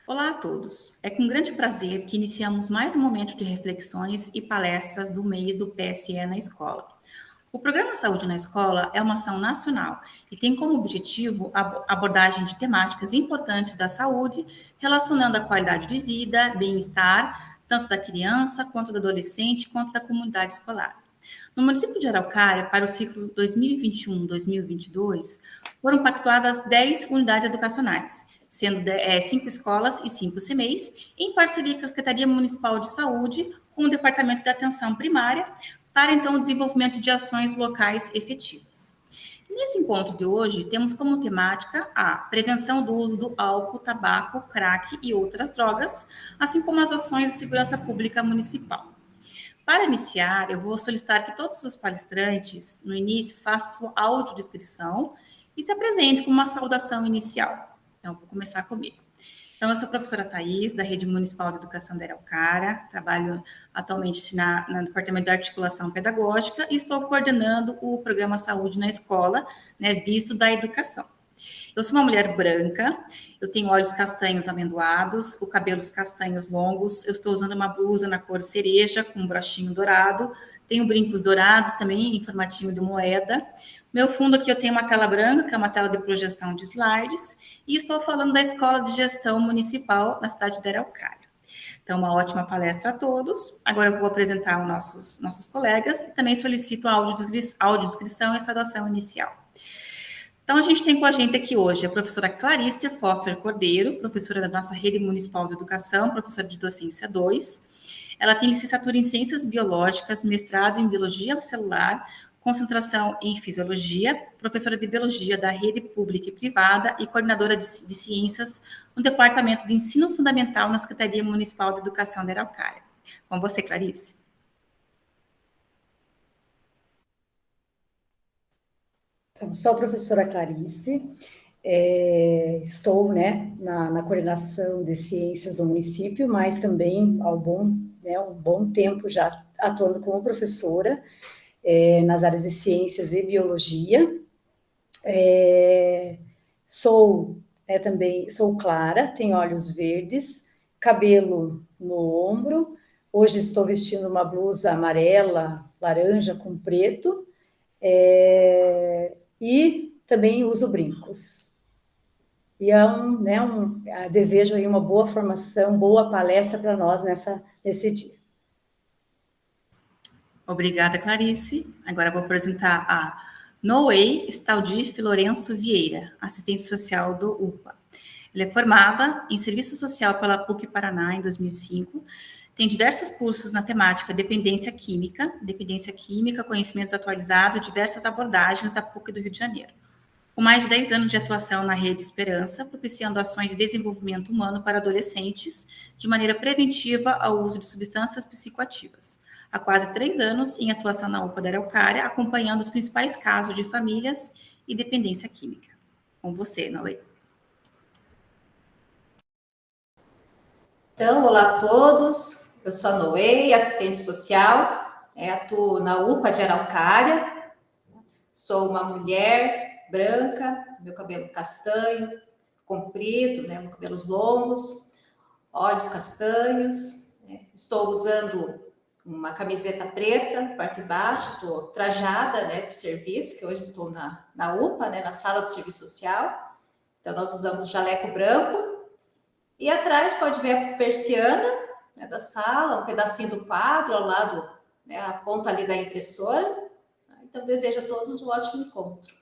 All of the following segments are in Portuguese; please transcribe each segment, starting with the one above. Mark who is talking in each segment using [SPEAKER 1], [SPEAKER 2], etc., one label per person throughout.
[SPEAKER 1] Olá a todos. É com grande prazer que iniciamos mais um momento de reflexões e palestras do mês do PSE na escola. O Programa Saúde na Escola é uma ação nacional e tem como objetivo a abordagem de temáticas importantes da saúde, relacionando a qualidade de vida, bem-estar, tanto da criança, quanto do adolescente, quanto da comunidade escolar. No município de Araucária, para o ciclo 2021-2022, foram pactuadas 10 unidades educacionais, sendo 5 escolas e 5 CMEIs, em parceria com a Secretaria Municipal de Saúde, com o Departamento de Atenção Primária, para então o desenvolvimento de ações locais efetivas. Nesse encontro de hoje, temos como temática a prevenção do uso do álcool, tabaco, crack e outras drogas, assim como as ações de segurança pública municipal. Para iniciar, eu vou solicitar que todos os palestrantes, no início, façam sua audiodescrição e se apresentem com uma saudação inicial. Então, vou começar comigo. Então, eu sou a professora Thais, da Rede Municipal de Educação da Araucária, trabalho atualmente no Departamento de Articulação Pedagógica e estou coordenando o programa Saúde na Escola, né, visto da educação. Eu sou uma mulher branca, eu tenho olhos castanhos amendoados, o cabelos castanhos longos, eu estou usando uma blusa na cor cereja com um brochinho dourado, tenho brincos dourados também em formatinho de moeda. Meu fundo aqui eu tenho uma tela branca, que é uma tela de projeção de slides, e estou falando da Escola de Gestão Municipal na cidade de Araucária. Então, uma ótima palestra a todos. Agora eu vou apresentar os nossos colegas e também solicito a audiodescrição e a saudação inicial. Então, a gente tem com a gente aqui hoje a professora Clarice Foster Cordeiro, professora da nossa Rede Municipal de Educação, professora de Docência 2. Ela tem licenciatura em Ciências Biológicas, mestrado em Biologia Celular, concentração em Fisiologia, professora de Biologia da Rede Pública e Privada e coordenadora de Ciências no Departamento de Ensino Fundamental na Secretaria Municipal de Educação da Araucária. Com você, Clarice.
[SPEAKER 2] Então, sou a professora Clarice, estou na coordenação de ciências do município, mas também há um bom tempo já atuando como professora nas áreas de ciências e biologia. Também sou clara, tenho olhos verdes, cabelo no ombro. Hoje estou vestindo uma blusa amarela, laranja com preto. E também uso brincos. E desejo aí uma boa formação, boa palestra para nós nesse dia.
[SPEAKER 1] Obrigada, Clarice. Agora vou apresentar a Noé Staldif Lourenço Vieira, assistente social do UPA. Ela é formada em Serviço Social pela PUC Paraná em 2005, tem diversos cursos na temática dependência química, conhecimentos atualizados e diversas abordagens da PUC do Rio de Janeiro. Com mais de 10 anos de atuação na Rede Esperança, propiciando ações de desenvolvimento humano para adolescentes de maneira preventiva ao uso de substâncias psicoativas. Há quase 3 anos em atuação na UPA da Araucária, acompanhando os principais casos de famílias e dependência química. Com você, Noé.
[SPEAKER 3] Então, olá a todos, eu sou a Noé, assistente social, atuo na UPA de Araucária, sou uma mulher branca, meu cabelo castanho, comprido, cabelos longos, olhos castanhos, estou usando uma camiseta preta, parte de baixo, estou trajada de serviço, que hoje estou na UPA, na sala de serviço social, então nós usamos o jaleco branco. E atrás pode ver a persiana da sala, um pedacinho do quadro ao lado, a ponta ali da impressora. Então, desejo a todos um ótimo encontro.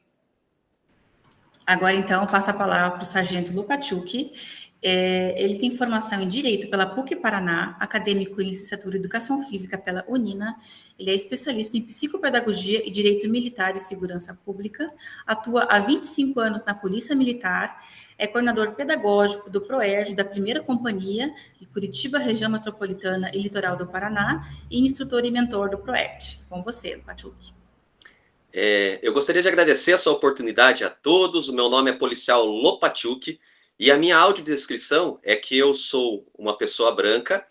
[SPEAKER 1] Agora, então, passo a palavra para o sargento Lupachuk. Ele tem formação em Direito pela PUC Paraná, acadêmico em Licenciatura em Educação Física pela Unina. Ele é especialista em Psicopedagogia e Direito Militar e Segurança Pública, atua há 25 anos na Polícia Militar, é coordenador pedagógico do PROERD da Primeira Companhia de Curitiba, Região Metropolitana e Litoral do Paraná, e instrutor e mentor do PROERD. Com você, Lupachuk.
[SPEAKER 4] Eu gostaria de agradecer essa oportunidade a todos. O meu nome é policial Lopachuk e a minha audiodescrição é que eu sou uma pessoa branca,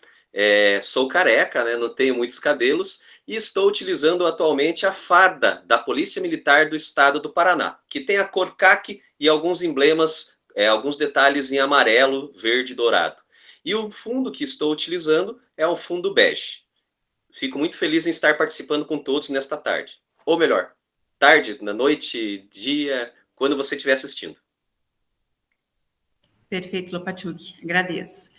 [SPEAKER 4] sou careca, não tenho muitos cabelos e estou utilizando atualmente a farda da Polícia Militar do Estado do Paraná, que tem a cor caque e alguns emblemas, alguns detalhes em amarelo, verde e dourado. E o fundo que estou utilizando é o fundo bege. Fico muito feliz em estar participando com todos nesta tarde. Ou melhor, tarde, na noite, dia, quando você estiver assistindo.
[SPEAKER 1] Perfeito, Lopatiuk, agradeço.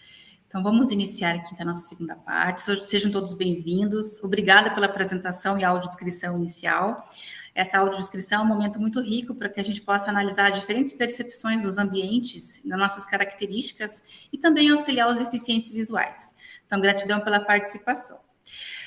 [SPEAKER 1] Então, vamos iniciar aqui a nossa segunda parte. Sejam todos bem-vindos. Obrigada pela apresentação e audiodescrição inicial. Essa audiodescrição é um momento muito rico para que a gente possa analisar diferentes percepções dos ambientes, das nossas características e também auxiliar os deficientes visuais. Então, gratidão pela participação.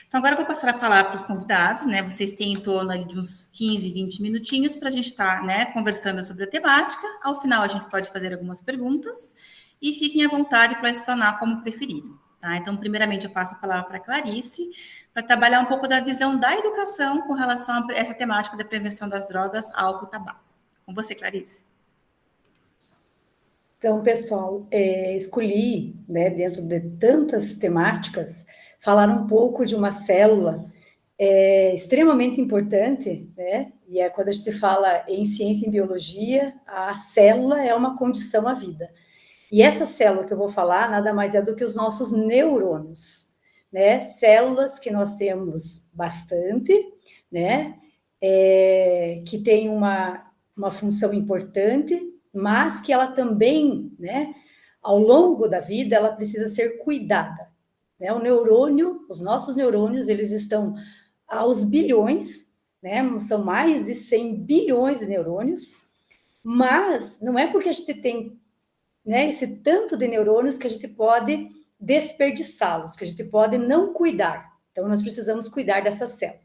[SPEAKER 1] Então, agora eu vou passar a palavra para os convidados, né? Vocês têm em torno ali de uns 15, 20 minutinhos para a gente estar, né, conversando sobre a temática. Ao final, a gente pode fazer algumas perguntas e fiquem à vontade para explanar como preferirem, tá? Então, primeiramente, eu passo a palavra para a Clarice, para trabalhar um pouco da visão da educação com relação a essa temática da prevenção das drogas, álcool e tabaco. Com você, Clarice.
[SPEAKER 2] Então, pessoal, escolhi, né, dentro de tantas temáticas, falar um pouco de uma célula extremamente importante, né? E quando a gente fala em ciência e em biologia, a célula é uma condição à vida. E essa célula que eu vou falar nada mais é do que os nossos neurônios, né? Células que nós temos bastante, né? Que tem uma função importante, mas que ela também, né? Ao longo da vida, ela precisa ser cuidada. Né? O neurônio, os nossos neurônios, eles estão aos bilhões, né? São mais de 100 bilhões de neurônios, mas não é porque a gente tem, né, esse tanto de neurônios que a gente pode desperdiçá-los, que a gente pode não cuidar. Então, nós precisamos cuidar dessa célula.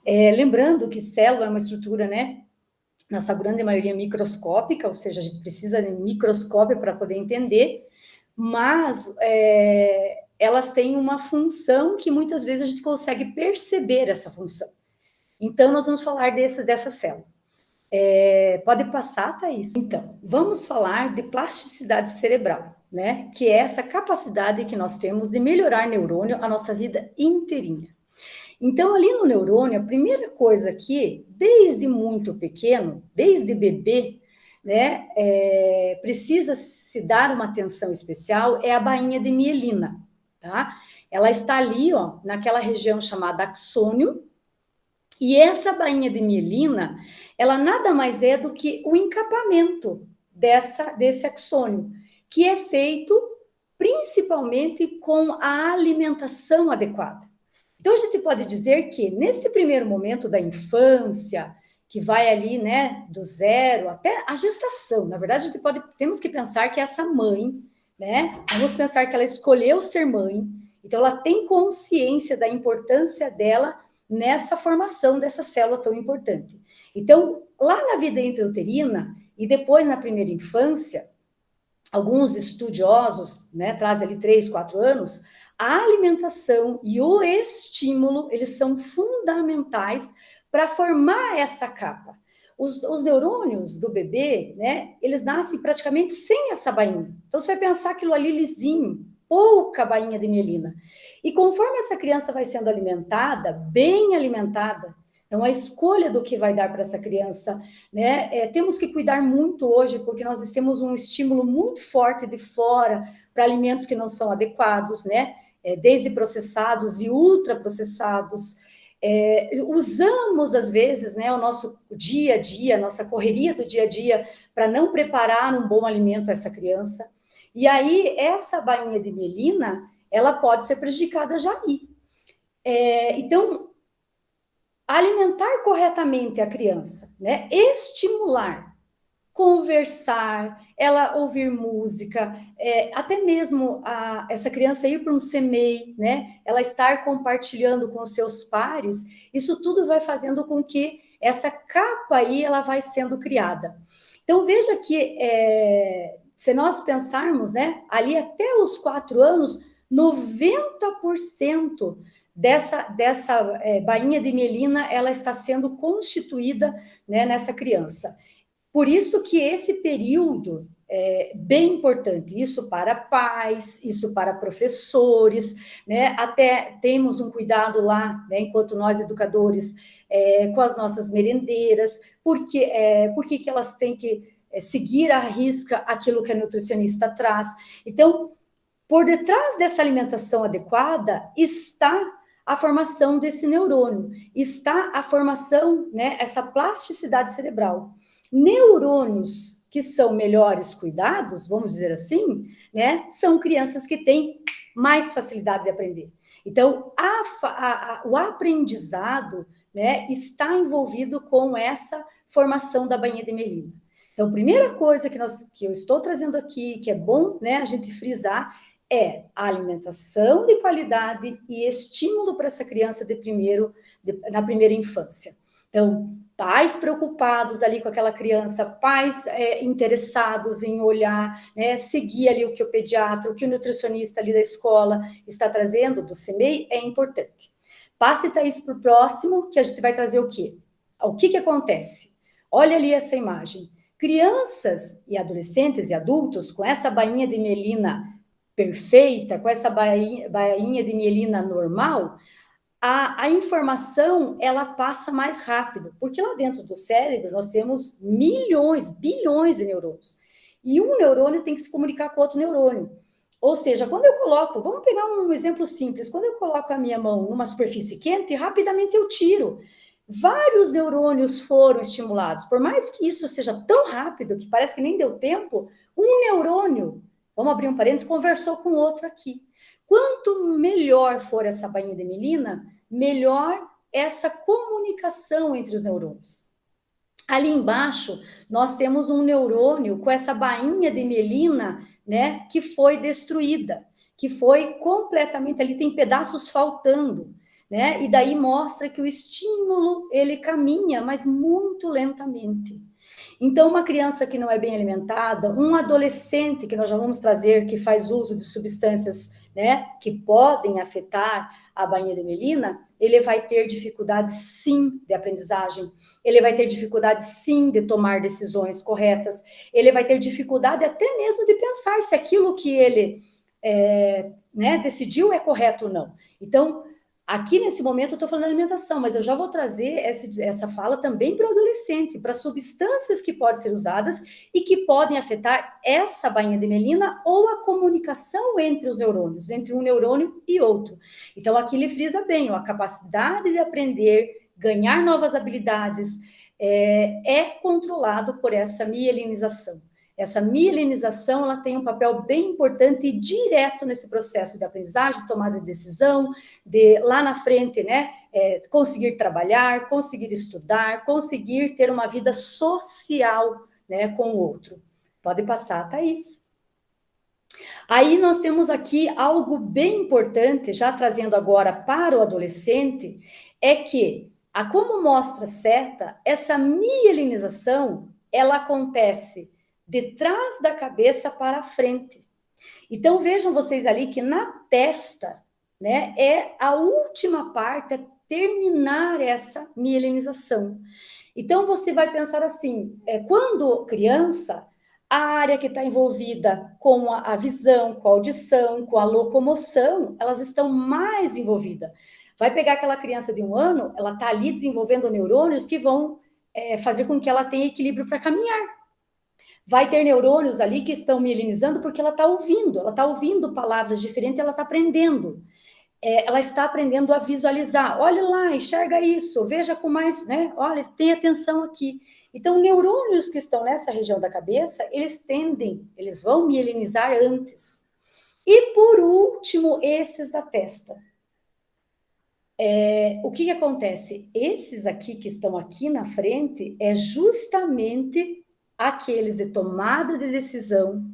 [SPEAKER 2] Lembrando que célula é uma estrutura, né, na sua grande maioria microscópica, ou seja, a gente precisa de microscópio para poder entender, mas elas têm uma função que muitas vezes a gente consegue perceber essa função. Então, nós vamos falar dessa célula. Pode passar, Thaís? Então, vamos falar de plasticidade cerebral, né? Que é essa capacidade que nós temos de melhorar neurônio a nossa vida inteirinha. Então, ali no neurônio, a primeira coisa que, desde muito pequeno, desde bebê, né, precisa se dar uma atenção especial é a bainha de mielina, tá? Ela está ali, ó, naquela região chamada axônio, e essa bainha de mielina, ela nada mais é do que o encapamento desse axônio, que é feito principalmente com a alimentação adequada. Então, a gente pode dizer que, nesse primeiro momento da infância, que vai ali, né, do 0 até a gestação, na verdade, temos que pensar que essa mãe, né, vamos pensar que ela escolheu ser mãe, então ela tem consciência da importância dela nessa formação dessa célula tão importante. Então, lá na vida intrauterina e depois na primeira infância, alguns estudiosos, né, trazem ali 3, 4 anos, a alimentação e o estímulo, eles são fundamentais para formar essa capa. Os neurônios do bebê, né, eles nascem praticamente sem essa bainha. Então, você vai pensar aquilo ali lisinho, pouca bainha de mielina. E conforme essa criança vai sendo alimentada, bem alimentada, então a escolha do que vai dar para essa criança, né, temos que cuidar muito hoje, porque nós temos um estímulo muito forte de fora para alimentos que não são adequados, né, desde processados e ultraprocessados. Usamos, às vezes, né, o nosso dia a dia, a nossa correria do dia a dia, para não preparar um bom alimento a essa criança. E aí, essa bainha de mielina, ela pode ser prejudicada já aí. Então, alimentar corretamente a criança, né? Estimular, conversar, ela ouvir música, até mesmo essa criança ir para um CMEI, né? Ela estar compartilhando com os seus pares, isso tudo vai fazendo com que essa capa aí, ela vai sendo criada. Então, veja que se nós pensarmos, né, ali até os 4 anos, 90% dessa bainha de mielina, ela está sendo constituída, né, nessa criança. Por isso que esse período é bem importante, isso para pais, isso para professores, né, até temos um cuidado lá, né, enquanto nós educadores, com as nossas merendeiras, porque que elas têm que seguir à risca aquilo que a nutricionista traz. Então, Por detrás dessa alimentação adequada está a formação desse neurônio, está a formação, né, essa plasticidade cerebral. Neurônios que são melhores cuidados, vamos dizer assim, né, são crianças que têm mais facilidade de aprender. Então, o aprendizado, né, está envolvido com essa formação da bainha de melina. Então, primeira coisa que eu estou trazendo aqui, que é bom, né, a gente frisar, é a alimentação de qualidade e estímulo para essa criança na primeira infância. Então, pais preocupados ali com aquela criança, pais interessados em olhar, né, seguir ali o que o pediatra, o que o nutricionista ali da escola está trazendo, do CMEI, é importante. Passe, Thaís, para o próximo, que a gente vai trazer o quê? O que acontece? Olha ali essa imagem. Crianças e adolescentes e adultos com essa bainha de melina perfeita, com essa bainha de mielina normal, a informação, ela passa mais rápido, porque lá dentro do cérebro nós temos milhões, bilhões de neurônios, e um neurônio tem que se comunicar com outro neurônio. Ou seja, quando eu coloco, vamos pegar um exemplo simples, quando eu coloco a minha mão numa superfície quente, rapidamente eu tiro. Vários neurônios foram estimulados, por mais que isso seja tão rápido, que parece que nem deu tempo, um neurônio, vamos abrir um parênteses, conversou com outro aqui. Quanto melhor for essa bainha de melina, melhor essa comunicação entre os neurônios. Ali embaixo, nós temos um neurônio com essa bainha de melina, né, que foi destruída, que foi completamente, ali tem pedaços faltando, né, e daí mostra que o estímulo, ele caminha, mas muito lentamente. Então, uma criança que não é bem alimentada, um adolescente que nós já vamos trazer, que faz uso de substâncias, né, que podem afetar a bainha de melina, ele vai ter dificuldade, sim, de aprendizagem, ele vai ter dificuldade, sim, de tomar decisões corretas, ele vai ter dificuldade até mesmo de pensar se aquilo que ele né, decidiu é correto ou não. Então, aqui nesse momento eu estou falando de alimentação, mas eu já vou trazer essa fala também para o adolescente, para substâncias que podem ser usadas e que podem afetar essa bainha de melina ou a comunicação entre os neurônios, entre um neurônio e outro. Então, aqui ele frisa bem, a capacidade de aprender, ganhar novas habilidades, é controlado por essa mielinização. Essa mielinização, ela tem um papel bem importante e direto nesse processo de aprendizagem, tomada de decisão, de lá na frente, né, conseguir trabalhar, conseguir estudar, conseguir ter uma vida social, né, com o outro. Pode passar, Thaís. Aí nós temos aqui algo bem importante, já trazendo agora para o adolescente, é que, como mostra seta, essa mielinização, ela acontece de trás da cabeça para a frente. Então, vejam vocês ali que na testa, né, é a última parte, é terminar essa mielinização. Então, você vai pensar assim, quando criança, a área que está envolvida com a visão, com a audição, com a locomoção, elas estão mais envolvidas. Vai pegar aquela criança de 1 ano, ela está ali desenvolvendo neurônios que vão fazer com que ela tenha equilíbrio para caminhar. Vai ter neurônios ali que estão mielinizando porque ela está ouvindo palavras diferentes, ela está aprendendo. Ela está aprendendo a visualizar. Olha lá, enxerga isso, veja com mais, né? Olha, tem atenção aqui. Então, neurônios que estão nessa região da cabeça, eles vão mielinizar antes. E, por último, esses da testa. O que acontece? Esses aqui que estão aqui na frente é justamente aqueles de tomada de decisão,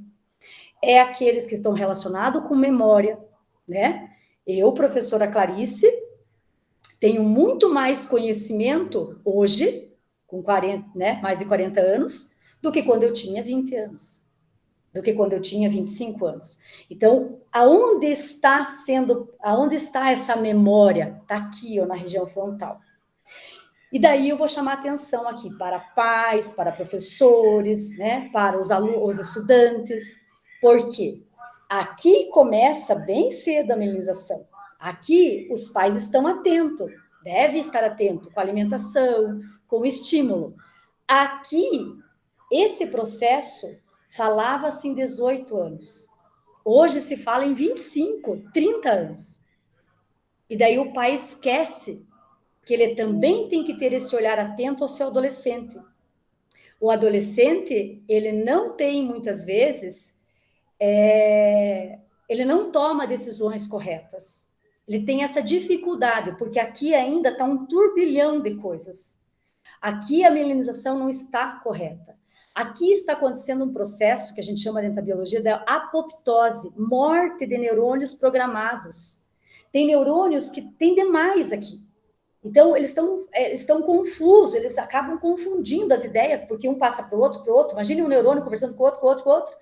[SPEAKER 2] é aqueles que estão relacionados com memória, né? Eu, professora Clarice, tenho muito mais conhecimento hoje, com 40, né, mais de 40 anos, do que quando eu tinha 20 anos, do que quando eu tinha 25 anos. Então, aonde está essa memória? Está aqui, ó, na região frontal. E daí eu vou chamar atenção aqui para pais, para professores, né, para os estudantes. Por quê? Aqui começa bem cedo a mielinização. Aqui os pais estão atentos, devem estar atentos com a alimentação, com o estímulo. Aqui, esse processo falava-se em 18 anos. Hoje se fala em 25, 30 anos. E daí o pai esquece que ele também tem que ter esse olhar atento ao seu adolescente. O adolescente, ele não tem, muitas vezes, ele não toma decisões corretas. Ele tem essa dificuldade, porque aqui ainda está um turbilhão de coisas. Aqui a mielinização não está correta. Aqui está acontecendo um processo que a gente chama dentro da biologia da apoptose, morte de neurônios programados. Tem neurônios que tem demais aqui. Então, eles estão confusos, eles acabam confundindo as ideias, porque um passa para o outro. Imagine um neurônio conversando com o outro.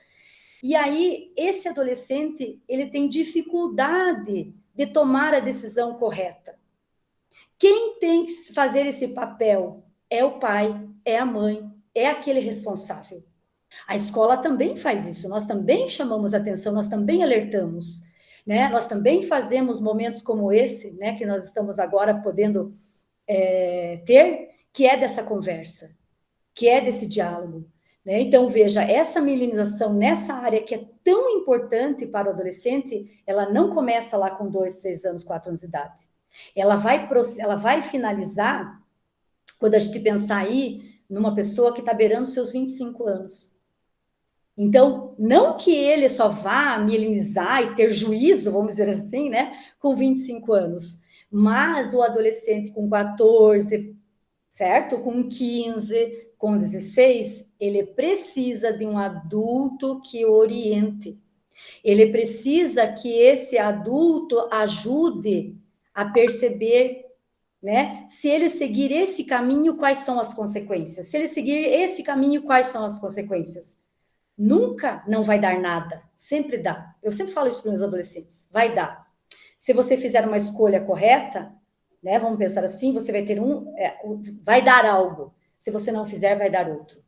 [SPEAKER 2] E aí, esse adolescente, ele tem dificuldade de tomar a decisão correta. Quem tem que fazer esse papel é o pai, é a mãe, é aquele responsável. A escola também faz isso, nós também chamamos atenção, nós também alertamos, né? Nós também fazemos momentos como esse, né, que nós estamos agora podendo ter, que é dessa conversa, que é desse diálogo, né? Então, veja, essa mielinização nessa área que é tão importante para o adolescente, ela não começa lá com 2, 3 anos, 4 anos de idade. Ela vai finalizar quando a gente pensar aí numa pessoa que está beirando seus 25 anos. Então, não que ele só vá mielinizar e ter juízo, vamos dizer assim, né, com 25 anos, mas o adolescente com 14, certo? Com 15, com 16, ele precisa de um adulto que oriente. Ele precisa que esse adulto ajude a perceber, né? Se ele seguir esse caminho, quais são as consequências? Se ele seguir esse caminho, quais são as consequências? Nunca não vai dar nada, sempre dá. Eu sempre falo isso para meus adolescentes, vai dar. Se você fizer uma escolha correta, né? Vamos pensar assim, você vai ter vai dar algo. Se você não fizer, vai dar outro.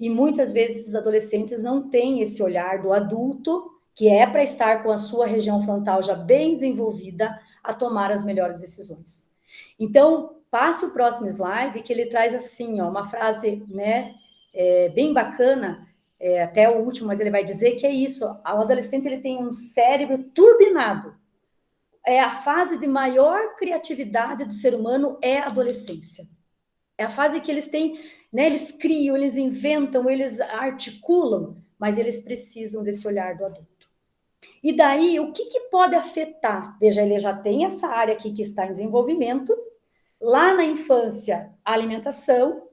[SPEAKER 2] E muitas vezes os adolescentes não têm esse olhar do adulto, que é para estar com a sua região frontal já bem desenvolvida, a tomar as melhores decisões. Então, passe o próximo slide, que ele traz assim, ó, uma frase, né, bem bacana, até o último, mas ele vai dizer que é isso, o adolescente ele tem um cérebro turbinado. A fase de maior criatividade do ser humano é a adolescência. É a fase que eles têm, né, eles criam, eles inventam, eles articulam, mas eles precisam desse olhar do adulto. E daí, o que pode afetar? Veja, ele já tem essa área aqui que está em desenvolvimento. Lá na infância, a alimentação.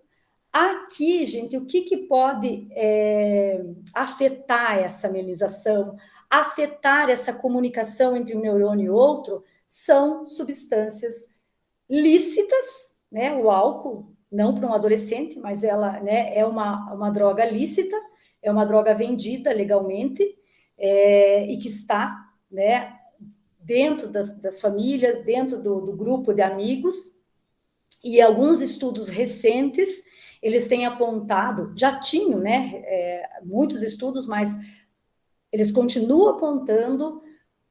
[SPEAKER 2] Aqui, gente, o que pode afetar essa mielinização, afetar essa comunicação entre um neurônio e outro, são substâncias lícitas, né? O álcool, não para um adolescente, mas ela, né, é uma droga lícita, é uma droga vendida legalmente, e que está, né, dentro das famílias, dentro do grupo de amigos, e alguns estudos recentes, eles têm apontado, já tinham, né, muitos estudos, mas eles continuam apontando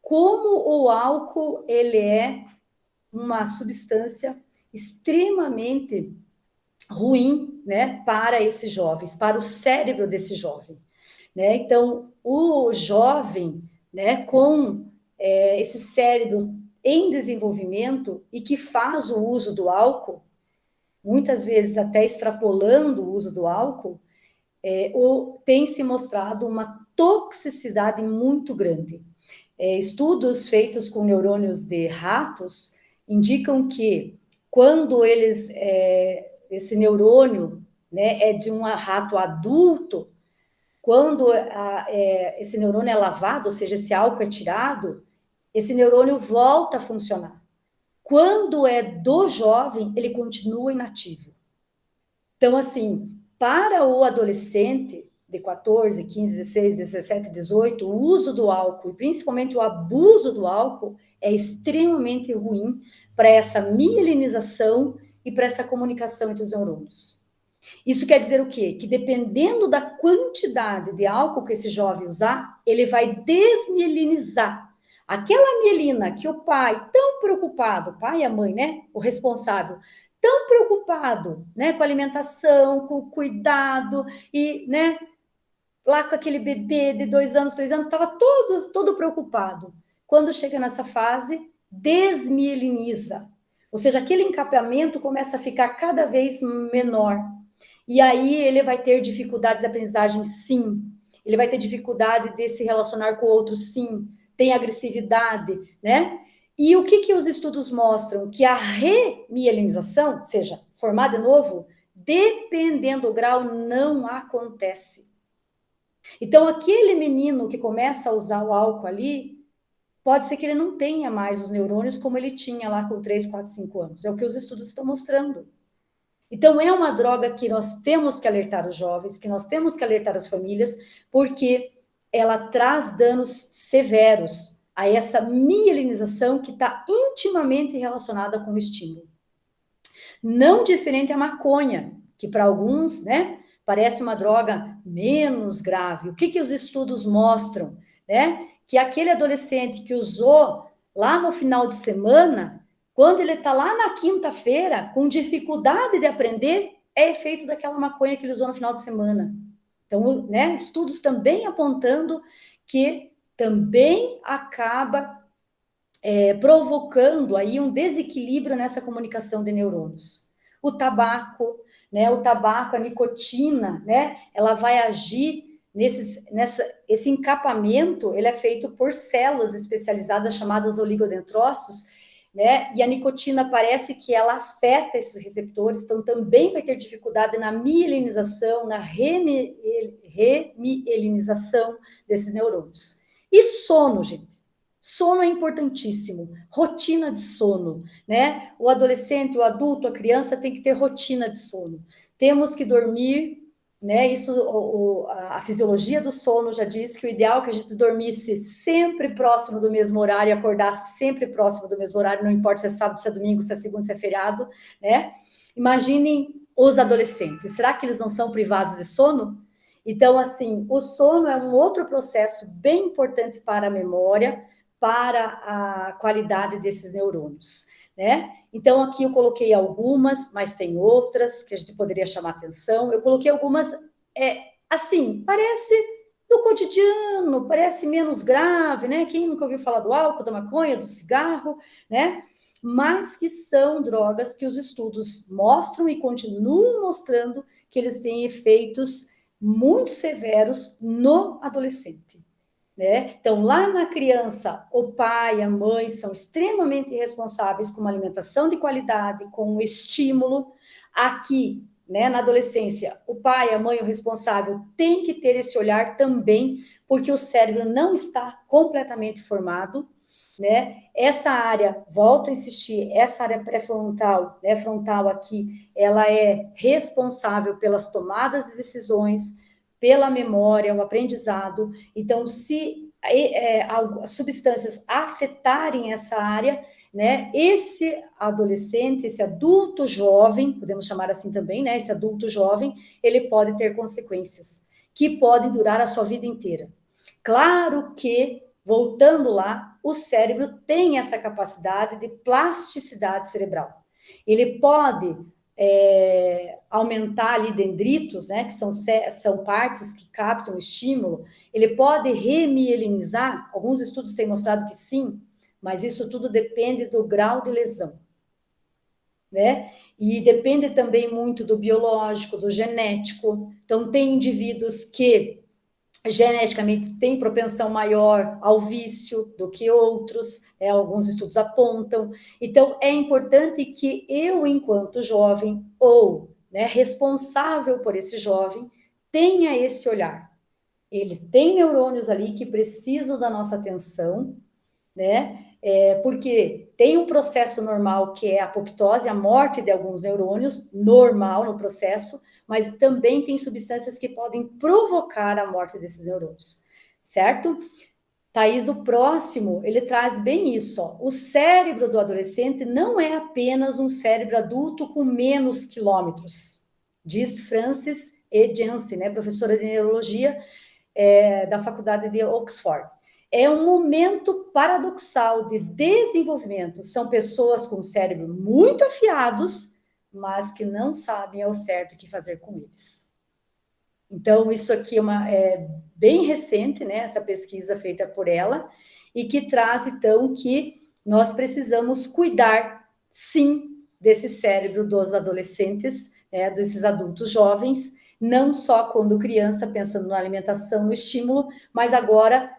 [SPEAKER 2] como o álcool, ele é uma substância extremamente ruim, né, para esses jovens, para o cérebro desse jovem, né? Então, o jovem, né, com esse cérebro em desenvolvimento e que faz o uso do álcool, muitas vezes até extrapolando o uso do álcool, tem se mostrado uma toxicidade muito grande. Estudos feitos com neurônios de ratos indicam que quando esse neurônio, né, é de um rato adulto, quando esse neurônio é lavado, ou seja, esse álcool é tirado, esse neurônio volta a funcionar. Quando é do jovem, ele continua inativo. Então, assim, para o adolescente de 14, 15, 16, 17, 18, o uso do álcool, e principalmente o abuso do álcool, é extremamente ruim para essa mielinização e para essa comunicação entre os neurônios. Isso quer dizer o quê? Que dependendo da quantidade de álcool que esse jovem usar, ele vai desmielinizar. Aquela mielina que o pai, tão preocupado, o pai e a mãe, né, o responsável, tão preocupado, né, com a alimentação, com o cuidado, e, né, lá com aquele bebê de 2 anos, 3 anos, estava todo preocupado. Quando chega nessa fase, desmieliniza. Ou seja, aquele encapeamento começa a ficar cada vez menor. E aí ele vai ter dificuldades de aprendizagem, sim. Ele vai ter dificuldade de se relacionar com outros, sim. Tem agressividade, né? E o que os estudos mostram? Que a remielinização, ou seja, formar de novo, dependendo do grau, não acontece. Então, aquele menino que começa a usar o álcool ali, pode ser que ele não tenha mais os neurônios como ele tinha lá com 3, 4, 5 anos. É o que os estudos estão mostrando. Então, é uma droga que nós temos que alertar os jovens, que nós temos que alertar as famílias, porque ela traz danos severos a essa mielinização que está intimamente relacionada com o estímulo. Não diferente a maconha, que para alguns, né, parece uma droga menos grave. O que os estudos mostram, né? Que aquele adolescente que usou lá no final de semana, quando ele está lá na quinta-feira, com dificuldade de aprender, é efeito daquela maconha que ele usou no final de semana. Então, né, estudos também apontando que também acaba provocando aí um desequilíbrio nessa comunicação de neurônios. O tabaco, né, a nicotina, né, ela vai agir esse encapamento, ele é feito por células especializadas chamadas oligodendrócitos, né, e a nicotina parece que ela afeta esses receptores, então também vai ter dificuldade na mielinização, na remielinização desses neurônios. E sono, gente. Sono é importantíssimo, rotina de sono, né? O adolescente, o adulto, a criança tem que ter rotina de sono. Temos que dormir, né? Isso, a fisiologia do sono já diz que o ideal é que a gente dormisse sempre próximo do mesmo horário, acordasse sempre próximo do mesmo horário, não importa se é sábado, se é domingo, se é segunda, se é feriado, né? Imaginem os adolescentes, será que eles não são privados de sono? Então, assim, o sono é um outro processo bem importante para a memória, para a qualidade desses neurônios, né? Então, aqui eu coloquei algumas, mas tem outras que a gente poderia chamar atenção. Eu coloquei algumas, assim, parece do cotidiano, parece menos grave, né? Quem nunca ouviu falar do álcool, da maconha, do cigarro, né? Mas que são drogas que os estudos mostram e continuam mostrando que eles têm efeitos muito severos no adolescente. Né? Então, lá na criança, o pai, a mãe são extremamente responsáveis com uma alimentação de qualidade, com um estímulo. Aqui, né, na adolescência, o pai, a mãe, o responsável, tem que ter esse olhar também, porque o cérebro não está completamente formado, né? Essa área, volto a insistir, essa área pré-frontal, né, frontal aqui, ela é responsável pelas tomadas de decisões, pela memória, o aprendizado. Então, se as substâncias afetarem essa área, né, esse adolescente, esse adulto jovem, podemos chamar assim também, né, esse adulto jovem, ele pode ter consequências que podem durar a sua vida inteira. Claro que, voltando lá, o cérebro tem essa capacidade de plasticidade cerebral. Ele pode aumentar ali dendritos, né, que são partes que captam o estímulo, ele pode remielinizar, alguns estudos têm mostrado que sim, mas isso tudo depende do grau de lesão, né, e depende também muito do biológico, do genético. Então, tem indivíduos que geneticamente tem propensão maior ao vício do que outros, alguns estudos apontam. Então, é importante que eu, enquanto jovem, ou responsável por esse jovem, tenha esse olhar. Ele tem neurônios ali que precisam da nossa atenção, né? Porque tem um processo normal que é a apoptose, a morte de alguns neurônios, normal no processo, mas também tem substâncias que podem provocar a morte desses neurônios, certo? Thaís, o próximo, ele traz bem isso, ó. O cérebro do adolescente não é apenas um cérebro adulto com menos quilômetros, diz Frances E. Jansen, né, professora de neurologia da Faculdade de Oxford. É um momento paradoxal de desenvolvimento. São pessoas com cérebro muito afiados, mas que não sabem ao certo o que fazer com eles. Então, isso aqui é bem recente, né, essa pesquisa feita por ela, e que traz, então, que nós precisamos cuidar, sim, desse cérebro dos adolescentes, né, desses adultos jovens, não só quando criança, pensando na alimentação, no estímulo, mas agora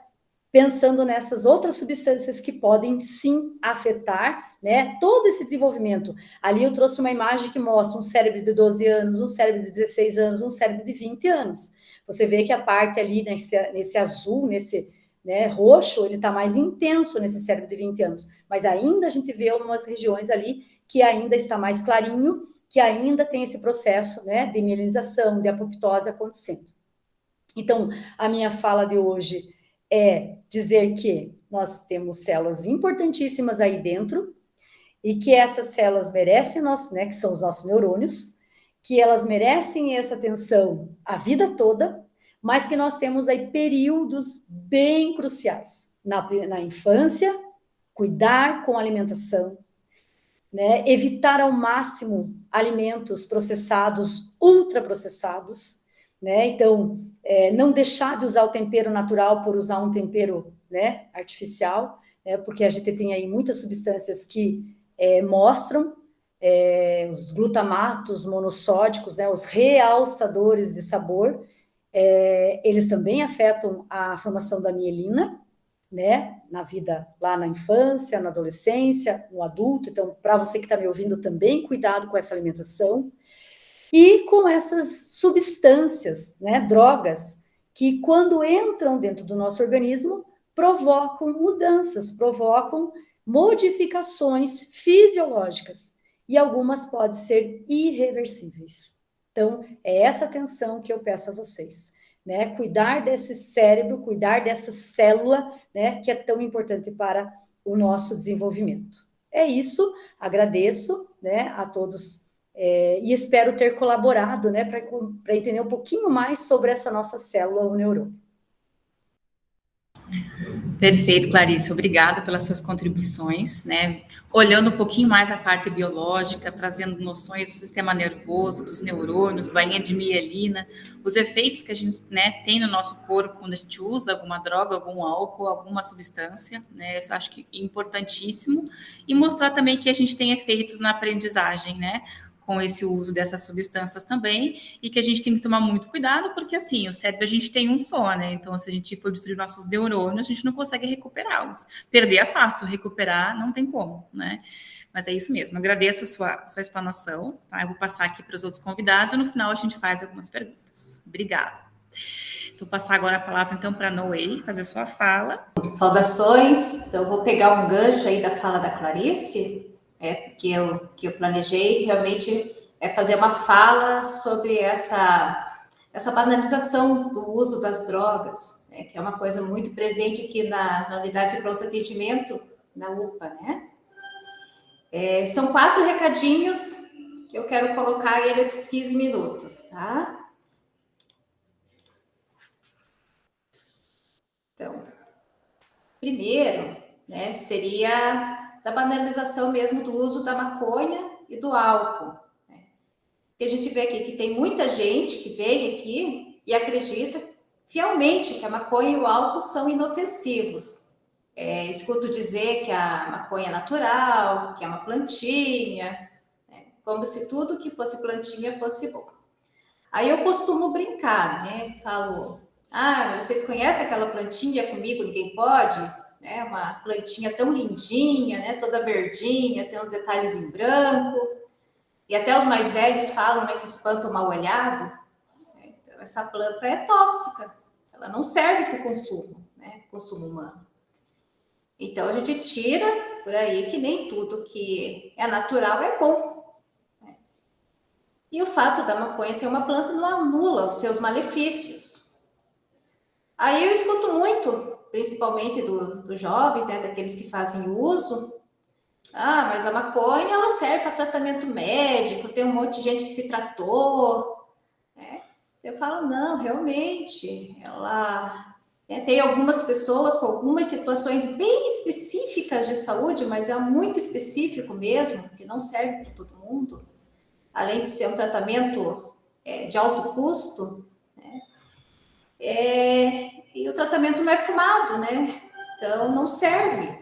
[SPEAKER 2] pensando nessas outras substâncias que podem, sim, afetar, né, todo esse desenvolvimento. Ali eu trouxe uma imagem que mostra um cérebro de 12 anos, um cérebro de 16 anos, um cérebro de 20 anos. Você vê que a parte ali, nesse azul, nesse, né, roxo, ele está mais intenso nesse cérebro de 20 anos. Mas ainda a gente vê algumas regiões ali que ainda está mais clarinho, que ainda tem esse processo, né, de mielinização, de apoptose acontecendo. Então, a minha fala de hoje é dizer que nós temos células importantíssimas aí dentro e que essas células merecem né, que são os nossos neurônios, que elas merecem essa atenção a vida toda, mas que nós temos aí períodos bem cruciais. Na infância, cuidar com a alimentação, né, evitar ao máximo alimentos processados, ultraprocessados, né, então, não deixar de usar o tempero natural por usar um tempero, né, artificial, né, porque a gente tem aí muitas substâncias que mostram os glutamatos monossódicos, né, os realçadores de sabor, eles também afetam a formação da mielina, né, na vida, lá na infância, na adolescência, no adulto. Então, para você que está me ouvindo também, cuidado com essa alimentação. E com essas substâncias, né, drogas, que quando entram dentro do nosso organismo, provocam mudanças, provocam modificações fisiológicas. E algumas podem ser irreversíveis. Então, é essa atenção que eu peço a vocês, né? Cuidar desse cérebro, cuidar dessa célula, né, que é tão importante para o nosso desenvolvimento. É isso, agradeço, né, a todos e espero ter colaborado, né, para entender um pouquinho mais sobre essa nossa célula, o neurônio.
[SPEAKER 1] Perfeito, Clarice. Obrigada pelas suas contribuições, né? Olhando um pouquinho mais a parte biológica, trazendo noções do sistema nervoso, dos neurônios, bainha de mielina, os efeitos que a gente, né, tem no nosso corpo quando a gente usa alguma droga, algum álcool, alguma substância, né? Eu acho que é importantíssimo. E mostrar também que a gente tem efeitos na aprendizagem, né? Com esse uso dessas substâncias também, e que a gente tem que tomar muito cuidado, porque assim, o cérebro a gente tem um só, né? Então, se a gente for destruir nossos neurônios, a gente não consegue recuperá-los. Perder é fácil, recuperar não tem como, né? Mas é isso mesmo, agradeço a sua explanação, tá? Eu vou passar aqui para os outros convidados, e no final a gente faz algumas perguntas. Obrigada. Vou passar agora a palavra, então, para a Noé, fazer sua fala.
[SPEAKER 3] Saudações, então eu vou pegar um gancho aí da fala da Clarice, porque o que eu planejei realmente é fazer uma fala sobre essa banalização do uso das drogas, né, que é uma coisa muito presente aqui na unidade de pronto atendimento, na UPA, né? São 4 recadinhos que eu quero colocar aí nesses 15 minutos, tá? Então, primeiro, né, seria da banalização mesmo do uso da maconha e do álcool. Né? Porque a gente vê aqui que tem muita gente que vem aqui e acredita fielmente que a maconha e o álcool são inofensivos. Escuto dizer que a maconha é natural, que é uma plantinha, né? Como se tudo que fosse plantinha fosse bom. Aí eu costumo brincar, né? Falo, mas vocês conhecem aquela plantinha Comigo Ninguém Pode? Né, uma plantinha tão lindinha, né, toda verdinha, tem uns detalhes em branco, e até os mais velhos falam, né, que espanta o mal olhado. Então, essa planta é tóxica, ela não serve para o consumo, né, consumo humano. Então, a gente tira por aí que nem tudo que é natural é bom. Né? E o fato da maconha ser uma planta não anula os seus malefícios. Aí eu escuto muito, principalmente dos jovens, né, daqueles que fazem uso, mas a maconha, ela serve para tratamento médico, tem um monte de gente que se tratou, né? Eu falo, não, realmente, ela... tem algumas pessoas com algumas situações bem específicas de saúde, mas é muito específico mesmo, que não serve para todo mundo, além de ser um tratamento de alto custo, né? E o tratamento não é fumado, né? Então, não serve.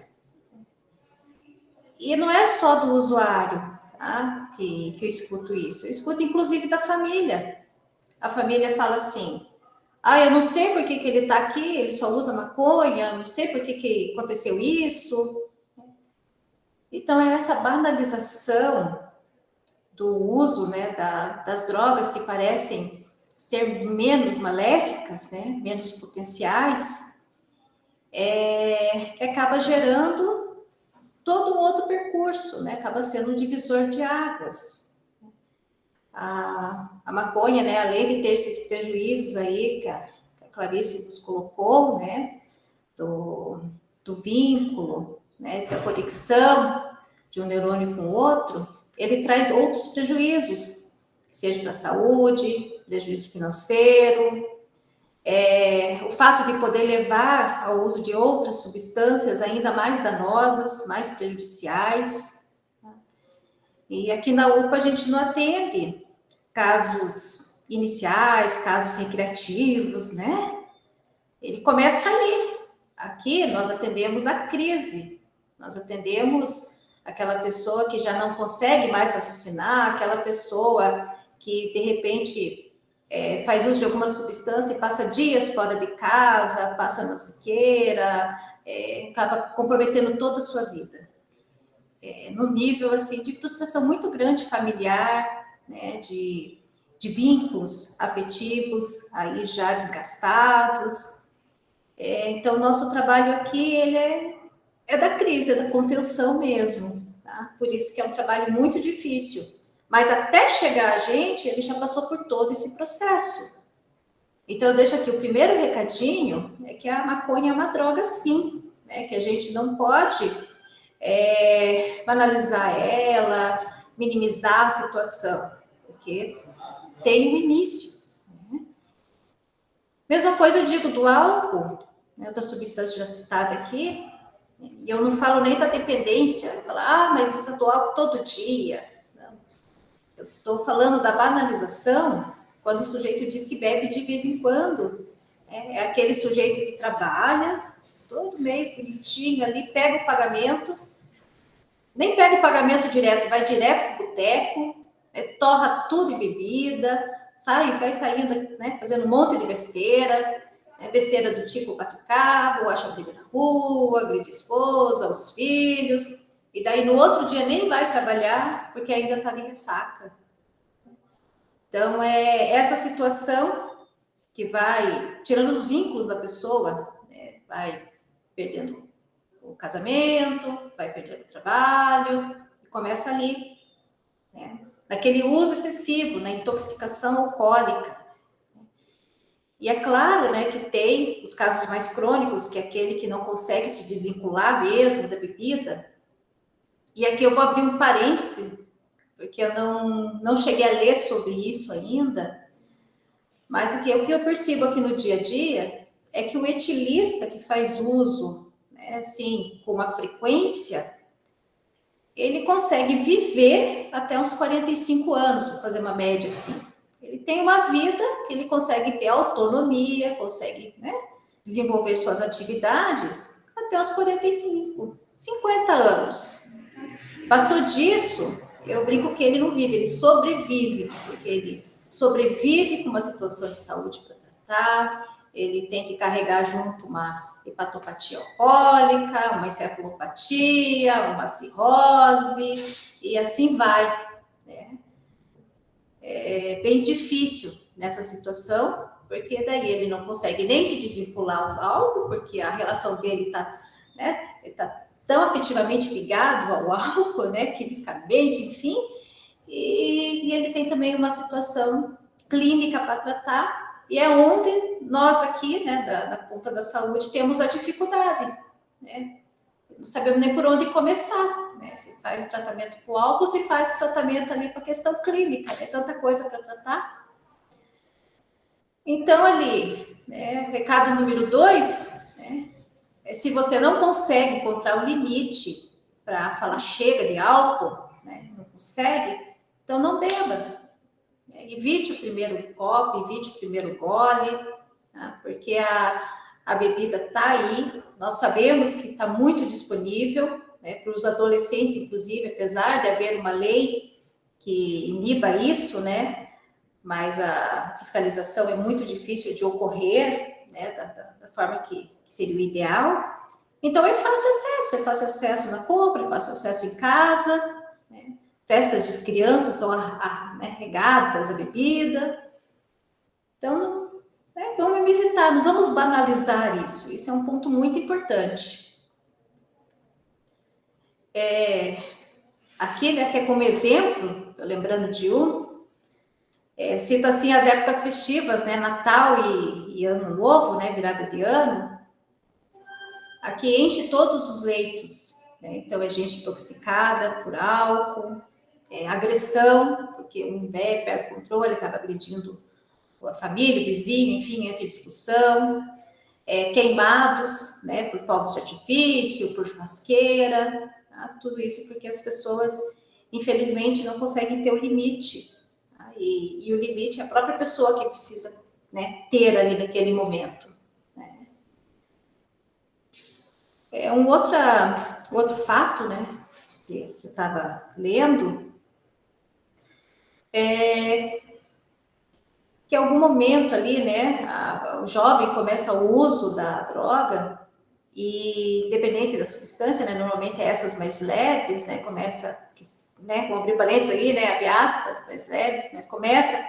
[SPEAKER 3] E não é só do usuário, tá? Que eu escuto isso. Eu escuto, inclusive, da família. A família fala assim, eu não sei por que ele está aqui, ele só usa maconha, não sei por que aconteceu isso. Então, é essa banalização do uso, né, das drogas que parecem ser menos maléficas, né, menos potenciais, que acaba gerando todo um outro percurso, né, acaba sendo um divisor de águas. A maconha, né, além de ter esses prejuízos aí que a Clarice nos colocou, né, do vínculo, né, da conexão de um neurônio com o outro, ele traz outros prejuízos, seja para a saúde, prejuízo financeiro, o fato de poder levar ao uso de outras substâncias ainda mais danosas, mais prejudiciais. E aqui na UPA a gente não atende casos iniciais, casos recreativos, né? Ele começa ali. Aqui nós atendemos a crise, nós atendemos aquela pessoa que já não consegue mais raciocinar, aquela pessoa que de repente faz uso de alguma substância e passa dias fora de casa, passa na biqueira, acaba comprometendo toda a sua vida. No nível assim, de frustração muito grande familiar, né, de vínculos afetivos aí já desgastados. Então, nosso trabalho aqui ele é da crise, é da contenção mesmo. Tá? Por isso que é um trabalho muito difícil. Mas até chegar a gente, ele já passou por todo esse processo. Então, eu deixo aqui o primeiro recadinho, é que a maconha é uma droga sim, né? Que a gente não pode banalizar ela, minimizar a situação, porque tem um início. Né? Mesma coisa eu digo do álcool, né? Outra substância já citada aqui, e eu não falo nem da dependência, eu falo, mas usa do álcool todo dia. Eu estou falando da banalização quando o sujeito diz que bebe de vez em quando. É aquele sujeito que trabalha todo mês bonitinho ali, pega o pagamento, nem pega o pagamento direto, vai direto para o boteco, torra tudo em bebida, vai saindo, né, fazendo um monte de besteira, besteira do tipo bate o carro, acha briga na rua, agride a esposa, os filhos. E daí no outro dia nem vai trabalhar porque ainda está de ressaca. Então é essa situação que vai tirando os vínculos da pessoa, né? Vai perdendo o casamento, vai perdendo o trabalho, e começa ali, né? Naquele uso excessivo, na intoxicação alcoólica. E é claro, né, que tem os casos mais crônicos, que é aquele que não consegue se desvincular mesmo da bebida. E aqui eu vou abrir um parêntese, porque eu não cheguei a ler sobre isso ainda, mas o que eu percebo aqui no dia a dia é que o etilista que faz uso, né, assim, com uma frequência, ele consegue viver até uns 45 anos, para fazer uma média assim. Ele tem uma vida que ele consegue ter autonomia, consegue, né, desenvolver suas atividades até uns 45, 50 anos. Passou disso, eu brinco que ele não vive, ele sobrevive, porque ele sobrevive com uma situação de saúde para tratar, ele tem que carregar junto uma hepatopatia alcoólica, uma encefalopatia, uma cirrose, e assim vai. Né? É bem difícil nessa situação, porque daí ele não consegue nem se desvincular do álcool, porque a relação dele está, né, tão afetivamente ligado ao álcool, né, quimicamente, enfim, e ele tem também uma situação clínica para tratar, e é onde nós aqui, né, da ponta da saúde, temos a dificuldade, né, não sabemos nem por onde começar, né, se faz o tratamento com álcool, se faz o tratamento ali para a questão clínica, né, tanta coisa para tratar. Então, ali, né, recado número 2, né, se você não consegue encontrar o limite para falar chega de álcool, né, não consegue, então não beba. Evite o primeiro copo, evite o primeiro gole, tá? Porque a bebida está aí, nós sabemos que está muito disponível, né, para os adolescentes, inclusive, apesar de haver uma lei que iniba isso, né, mas a fiscalização é muito difícil de ocorrer, né, da forma que seria o ideal. Então, é fácil acesso na compra, é fácil acesso em casa, né, festas de crianças são né, regadas a bebida. Então, vamos evitar, não vamos banalizar isso. Isso é um ponto muito importante. Aqui, né, até como exemplo, estou lembrando de cito assim as épocas festivas, né, Natal e Ano Novo, né, virada de ano. Aqui enche todos os leitos, né? Então é gente intoxicada por álcool, agressão, porque um bebê perde o controle, acaba agredindo a família, o vizinho, enfim, entra em discussão. Queimados, né, por fogos de artifício, por churrasqueira, tá? Tudo isso porque as pessoas, infelizmente, não conseguem ter o limite. Tá? E o limite é a própria pessoa que precisa, né, ter ali naquele momento. Né? Um outro fato, né, que eu estava lendo, que em algum momento ali, né, o jovem começa o uso da droga e, independente da substância, né, normalmente essas mais leves, né, começa, né, vou abrir parênteses aí, né, abre aspas, mais leves, mas começa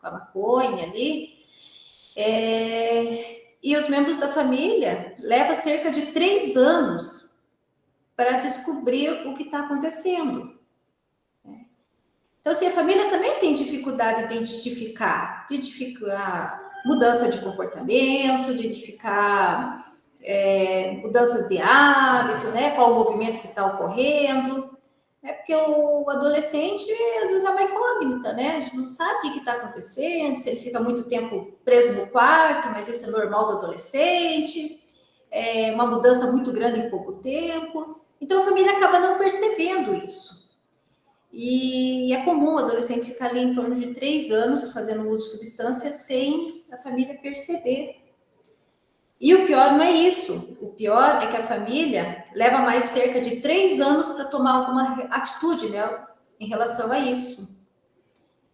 [SPEAKER 3] com a maconha ali, e os membros da família levam cerca de 3 anos para descobrir o que está acontecendo. Então, assim, a família também tem dificuldade de identificar mudança de comportamento, de identificar mudanças de hábito, né? Qual o movimento que está ocorrendo. Porque o adolescente, às vezes, é uma incógnita, né? A gente não sabe o que está acontecendo, se ele fica muito tempo preso no quarto, mas isso é normal do adolescente, uma mudança muito grande em pouco tempo. Então, a família acaba não percebendo isso. E é comum o adolescente ficar ali em torno de 3 anos fazendo uso de substâncias sem a família perceber. E o pior não é isso. O pior é que a família leva mais cerca de 3 anos para tomar alguma atitude, né, em relação a isso.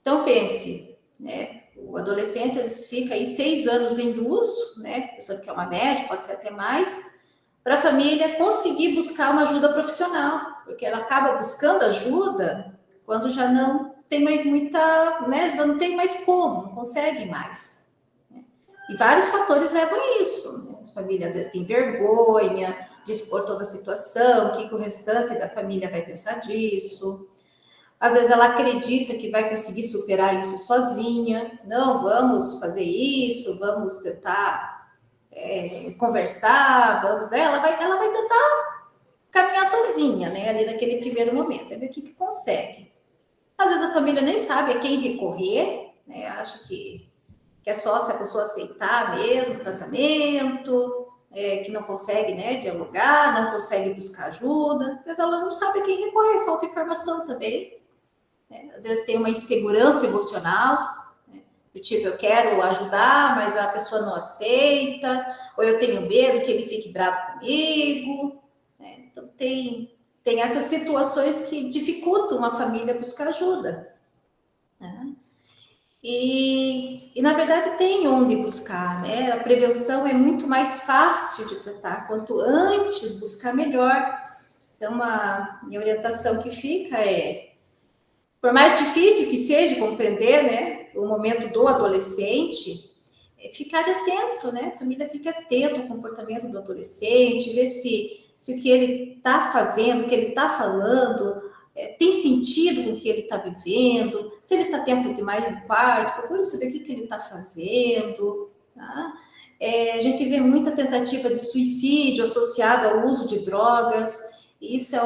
[SPEAKER 3] Então, pense, né, o adolescente às vezes fica aí 6 anos em uso, né, pessoa que é uma média, pode ser até mais, para a família conseguir buscar uma ajuda profissional, porque ela acaba buscando ajuda quando já não tem mais muita, né, já não tem mais como, não consegue mais. Né? E vários fatores levam a isso. Né? As famílias às vezes têm vergonha de expor toda a situação, o que o restante da família vai pensar disso. Às vezes ela acredita que vai conseguir superar isso sozinha. Não, vamos fazer isso, vamos tentar conversar, vamos, né? Ela vai tentar caminhar sozinha, né? Ali naquele primeiro momento, vai ver o que consegue. Às vezes a família nem sabe a quem recorrer, né? Acha que é só se a pessoa aceitar mesmo o tratamento, que não consegue, né, dialogar, não consegue buscar ajuda, mas ela não sabe a quem recorrer, falta informação também. Né? Às vezes tem uma insegurança emocional, do tipo, eu quero ajudar, mas a pessoa não aceita, ou eu tenho medo que ele fique bravo comigo. Né? Então, tem essas situações que dificultam uma família buscar ajuda. Né? E, na verdade, tem onde buscar, né? A prevenção é muito mais fácil de tratar, quanto antes buscar melhor. Então, a minha orientação que fica por mais difícil que seja compreender, né, o momento do adolescente, ficar atento, né? A família fica atento ao comportamento do adolescente, ver se o que ele está fazendo, o que ele está falando, tem sentido com o que ele está vivendo, se ele está tempo demais no quarto, procure saber o que ele está fazendo. Tá? A gente vê muita tentativa de suicídio associada ao uso de drogas, e isso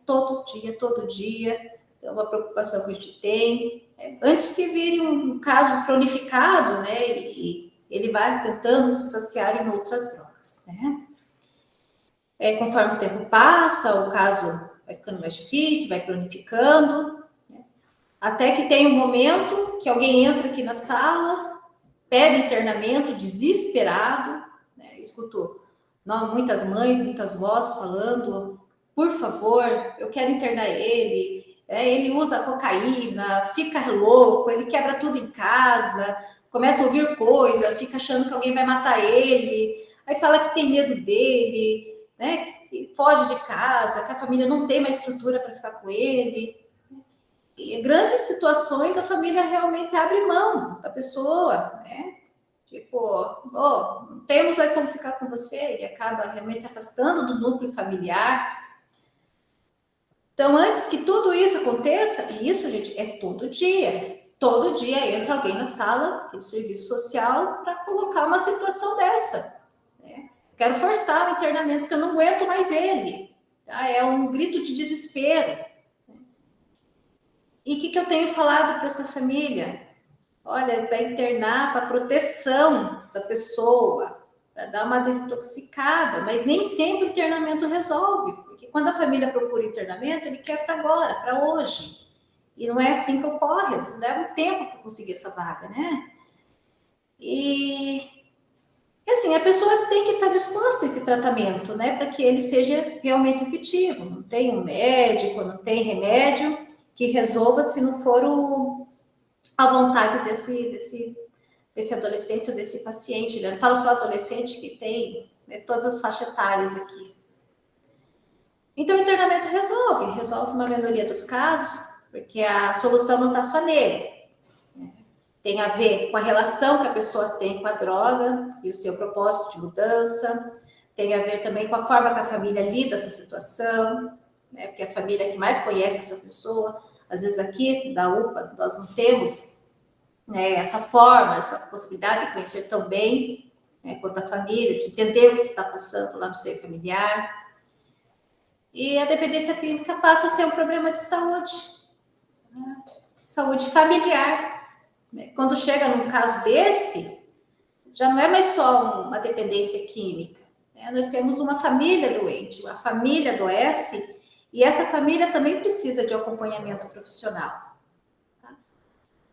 [SPEAKER 3] todo dia. Então, é uma preocupação que a gente tem. Antes que vire um caso cronificado, né, e ele vai tentando se saciar em outras drogas, né? Conforme o tempo passa, o caso vai ficando mais difícil, vai cronificando, né? Até que tem um momento que alguém entra aqui na sala, pede internamento, desesperado, né? Escuto muitas mães, muitas vós falando, por favor, eu quero internar ele, ele usa cocaína, fica louco, ele quebra tudo em casa, começa a ouvir coisa, fica achando que alguém vai matar ele, aí fala que tem medo dele, né? E foge de casa, que a família não tem mais estrutura para ficar com ele. E em grandes situações, a família realmente abre mão da pessoa, né? Tipo, não temos mais como ficar com você, e acaba realmente se afastando do núcleo familiar. Então, antes que tudo isso aconteça, e isso, gente, é todo dia entra alguém na sala do serviço social para colocar uma situação dessa, né? Quero forçar o internamento porque eu não aguento mais ele, tá? É um grito de desespero. E o que eu tenho falado para essa família? Olha, ele vai internar para proteção da pessoa, para dar uma desintoxicada, mas nem sempre o internamento resolve, porque quando a família procura internamento, ele quer para agora, para hoje. E não é assim que ocorre, às vezes leva um tempo para conseguir essa vaga, né? E assim, a pessoa tem que estar disposta a esse tratamento, né, para que ele seja realmente efetivo. Não tem um médico, não tem remédio que resolva se não for a vontade desse adolescente ou desse paciente, né? Não falo só adolescente, que tem, né, todas as faixas etárias aqui. Então, o internamento resolve uma minoria dos casos, porque a solução não está só nele, né? Tem a ver com a relação que a pessoa tem com a droga e o seu propósito de mudança, tem a ver também com a forma que a família lida essa situação, né? Porque a família é que mais conhece essa pessoa. Às vezes aqui, da UPA, nós não temos, né, essa forma, essa possibilidade de conhecer tão bem, né, quanto a família, de entender o que se está passando lá no seio familiar. E a dependência química passa a ser um problema de saúde, né? Saúde familiar, né? Quando chega num caso desse, já não é mais só uma dependência química, né? Nós temos uma família doente, uma família adoece, e essa família também precisa de acompanhamento profissional. Tá?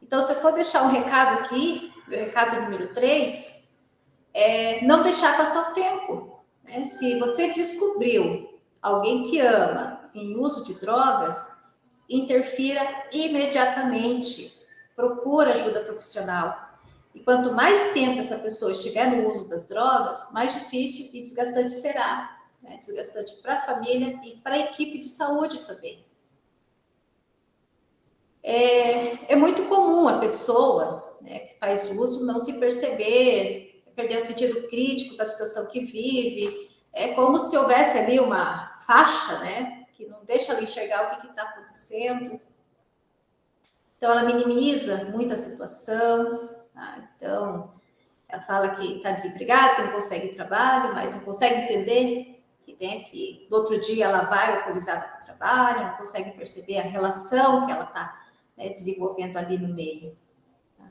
[SPEAKER 3] Então, se eu for deixar um recado aqui, meu recado número 3, é não deixar passar o tempo, né? Se você descobriu alguém que ama em uso de drogas, interfira imediatamente, procura ajuda profissional. E quanto mais tempo essa pessoa estiver no uso das drogas, mais difícil e desgastante será, né? Desgastante para a família e para a equipe de saúde também. É muito comum a pessoa, né, que faz uso não se perceber, perder o sentido crítico da situação que vive. É como se houvesse ali uma faixa, né, que não deixa ela enxergar o que está acontecendo. Então, ela minimiza muito a situação. Tá? Então, ela fala que está desempregada, que não consegue trabalho, mas não consegue entender que, né, que no outro dia ela vai alcoolizada para o trabalho, não consegue perceber a relação que ela está, né, desenvolvendo ali no meio. Tá?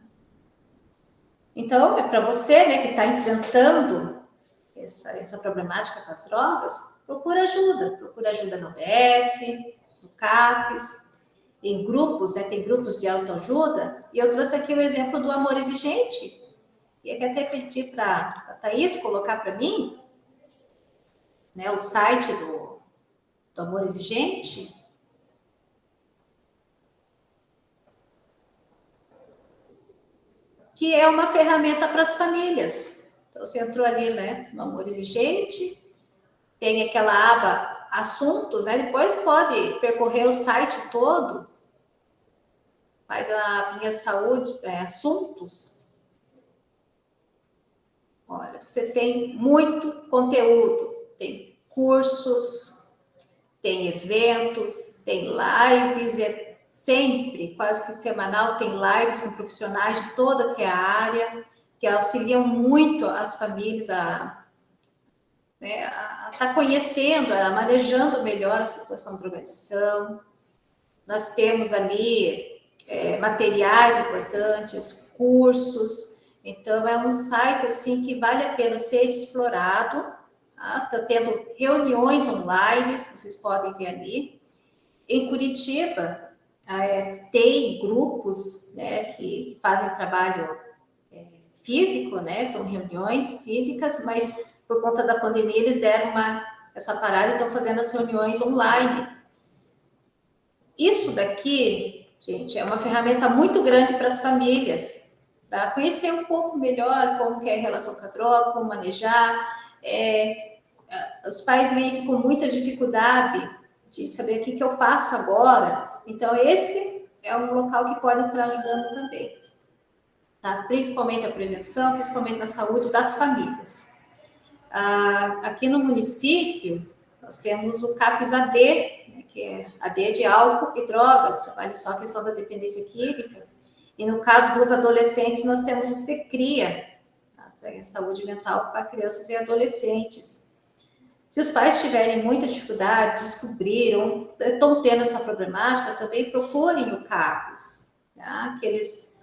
[SPEAKER 3] Então, é para você, né, que está enfrentando essa problemática com as drogas, procura ajuda no OBS, no CAPES, em grupos, né, tem grupos de autoajuda, e eu trouxe aqui o exemplo do Amor Exigente, e eu até pedi para a Thaís colocar para mim, né, o site do Amor Exigente, que é uma ferramenta para as famílias. Então, você entrou ali, né, no Amor Exigente, tem aquela aba assuntos, né, depois pode percorrer o site todo, faz a minha saúde, assuntos. Olha, você tem muito conteúdo, tem cursos, tem eventos, tem lives, sempre, quase que semanal, tem lives com profissionais de toda que é a área, que auxiliam muito as famílias a estar conhecendo, manejando melhor a situação de drogadição. Nós temos ali materiais importantes, cursos. Então, é um site assim que vale a pena ser explorado. Está tendo reuniões online, que vocês podem ver ali. Em Curitiba, tem grupos, né, que fazem trabalho físico, né? São reuniões físicas, mas por conta da pandemia eles deram essa parada e estão fazendo as reuniões online. Isso daqui, gente, é uma ferramenta muito grande para as famílias, para conhecer um pouco melhor como que é a relação com a droga, como manejar. Os pais vêm aqui com muita dificuldade de saber o que eu faço agora. Então, esse é um local que pode estar ajudando também. Tá? Principalmente a prevenção, principalmente na saúde das famílias. Aqui no município, nós temos o CAPS-AD, né, que é AD de álcool e drogas, trabalha só a questão da dependência química. E no caso dos adolescentes, nós temos o CECRIA, tá? Saúde mental para crianças e adolescentes. Se os pais tiverem muita dificuldade, descobriram, estão tendo essa problemática, também procurem o CAPS, tá? Que eles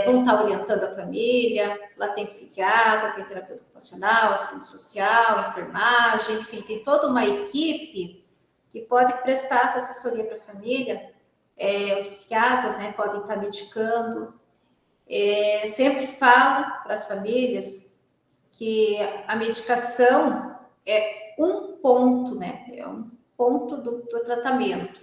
[SPEAKER 3] vão estar orientando a família. Lá tem psiquiatra, tem terapeuta ocupacional, assistente social, enfermagem, enfim, tem toda uma equipe que pode prestar essa assessoria para a família. Os psiquiatras, né, podem estar medicando. Sempre falo para as famílias que a medicação é um ponto, né? É um ponto do tratamento.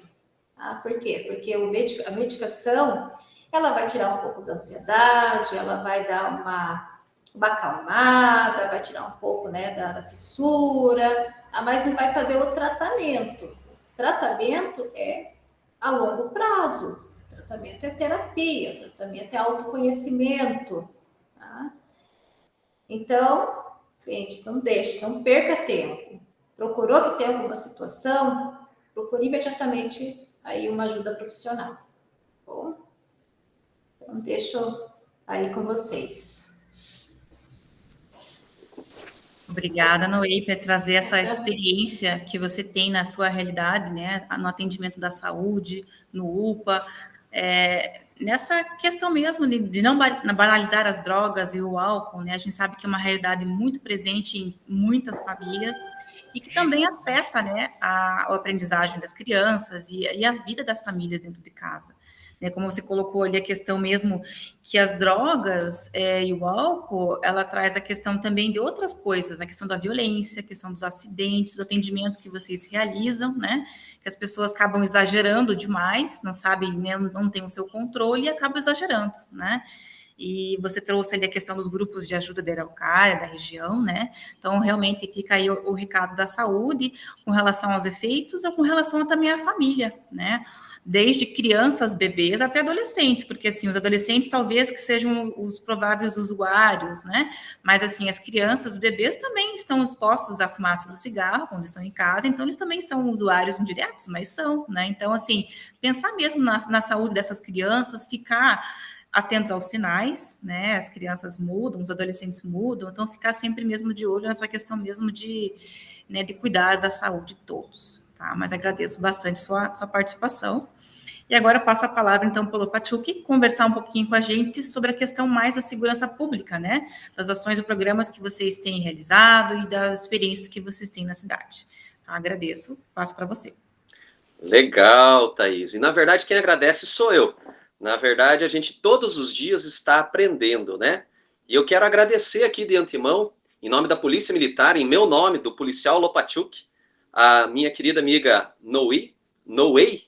[SPEAKER 3] Tá? Por quê? Porque a medicação, ela vai tirar um pouco da ansiedade, ela vai dar uma acalmada, vai tirar um pouco, né, da fissura, mas não vai fazer o tratamento. O tratamento é a longo prazo. O tratamento é terapia, o tratamento é autoconhecimento. Tá? Então, gente, não deixe, não perca tempo. Procurou que tem alguma situação, procure imediatamente aí uma ajuda profissional. Bom, então deixo aí com vocês.
[SPEAKER 1] Obrigada, Noé, por trazer essa experiência que você tem na tua realidade, né, no atendimento da saúde, no UPA, nessa questão mesmo de não banalizar as drogas e o álcool, né, a gente sabe que é uma realidade muito presente em muitas famílias e que também afeta, né, a aprendizagem das crianças e a vida das famílias dentro de casa. Como você colocou ali a questão mesmo que as drogas e o álcool, ela traz a questão também de outras coisas, a questão da violência, a questão dos acidentes, do atendimento que vocês realizam, né? Que as pessoas acabam exagerando demais, não sabem, né, não têm o seu controle e acabam exagerando, né? E você trouxe ali a questão dos grupos de ajuda da Araucária, da região, né? Então, realmente fica aí o recado da saúde com relação aos efeitos ou com relação também à família, né? Desde crianças, bebês, até adolescentes, porque, assim, os adolescentes talvez que sejam os prováveis usuários, né? Mas, assim, as crianças, os bebês também estão expostos à fumaça do cigarro quando estão em casa, então eles também são usuários indiretos, mas são, né? Então, assim, pensar mesmo na saúde dessas crianças, ficar atentos aos sinais, né? As crianças mudam, os adolescentes mudam, então ficar sempre mesmo de olho nessa questão mesmo de cuidar da saúde de todos. Tá, mas agradeço bastante sua participação. E agora eu passo a palavra, então, para o Lopatiuk conversar um pouquinho com a gente sobre a questão mais da segurança pública, né? Das ações e programas que vocês têm realizado e das experiências que vocês têm na cidade. Agradeço, passo para você.
[SPEAKER 4] Legal, Thaís. E, na verdade, quem agradece sou eu. Na verdade, a gente todos os dias está aprendendo, né? E eu quero agradecer aqui de antemão, em nome da Polícia Militar, em meu nome, do policial Lopatiuk, a minha querida amiga Noé,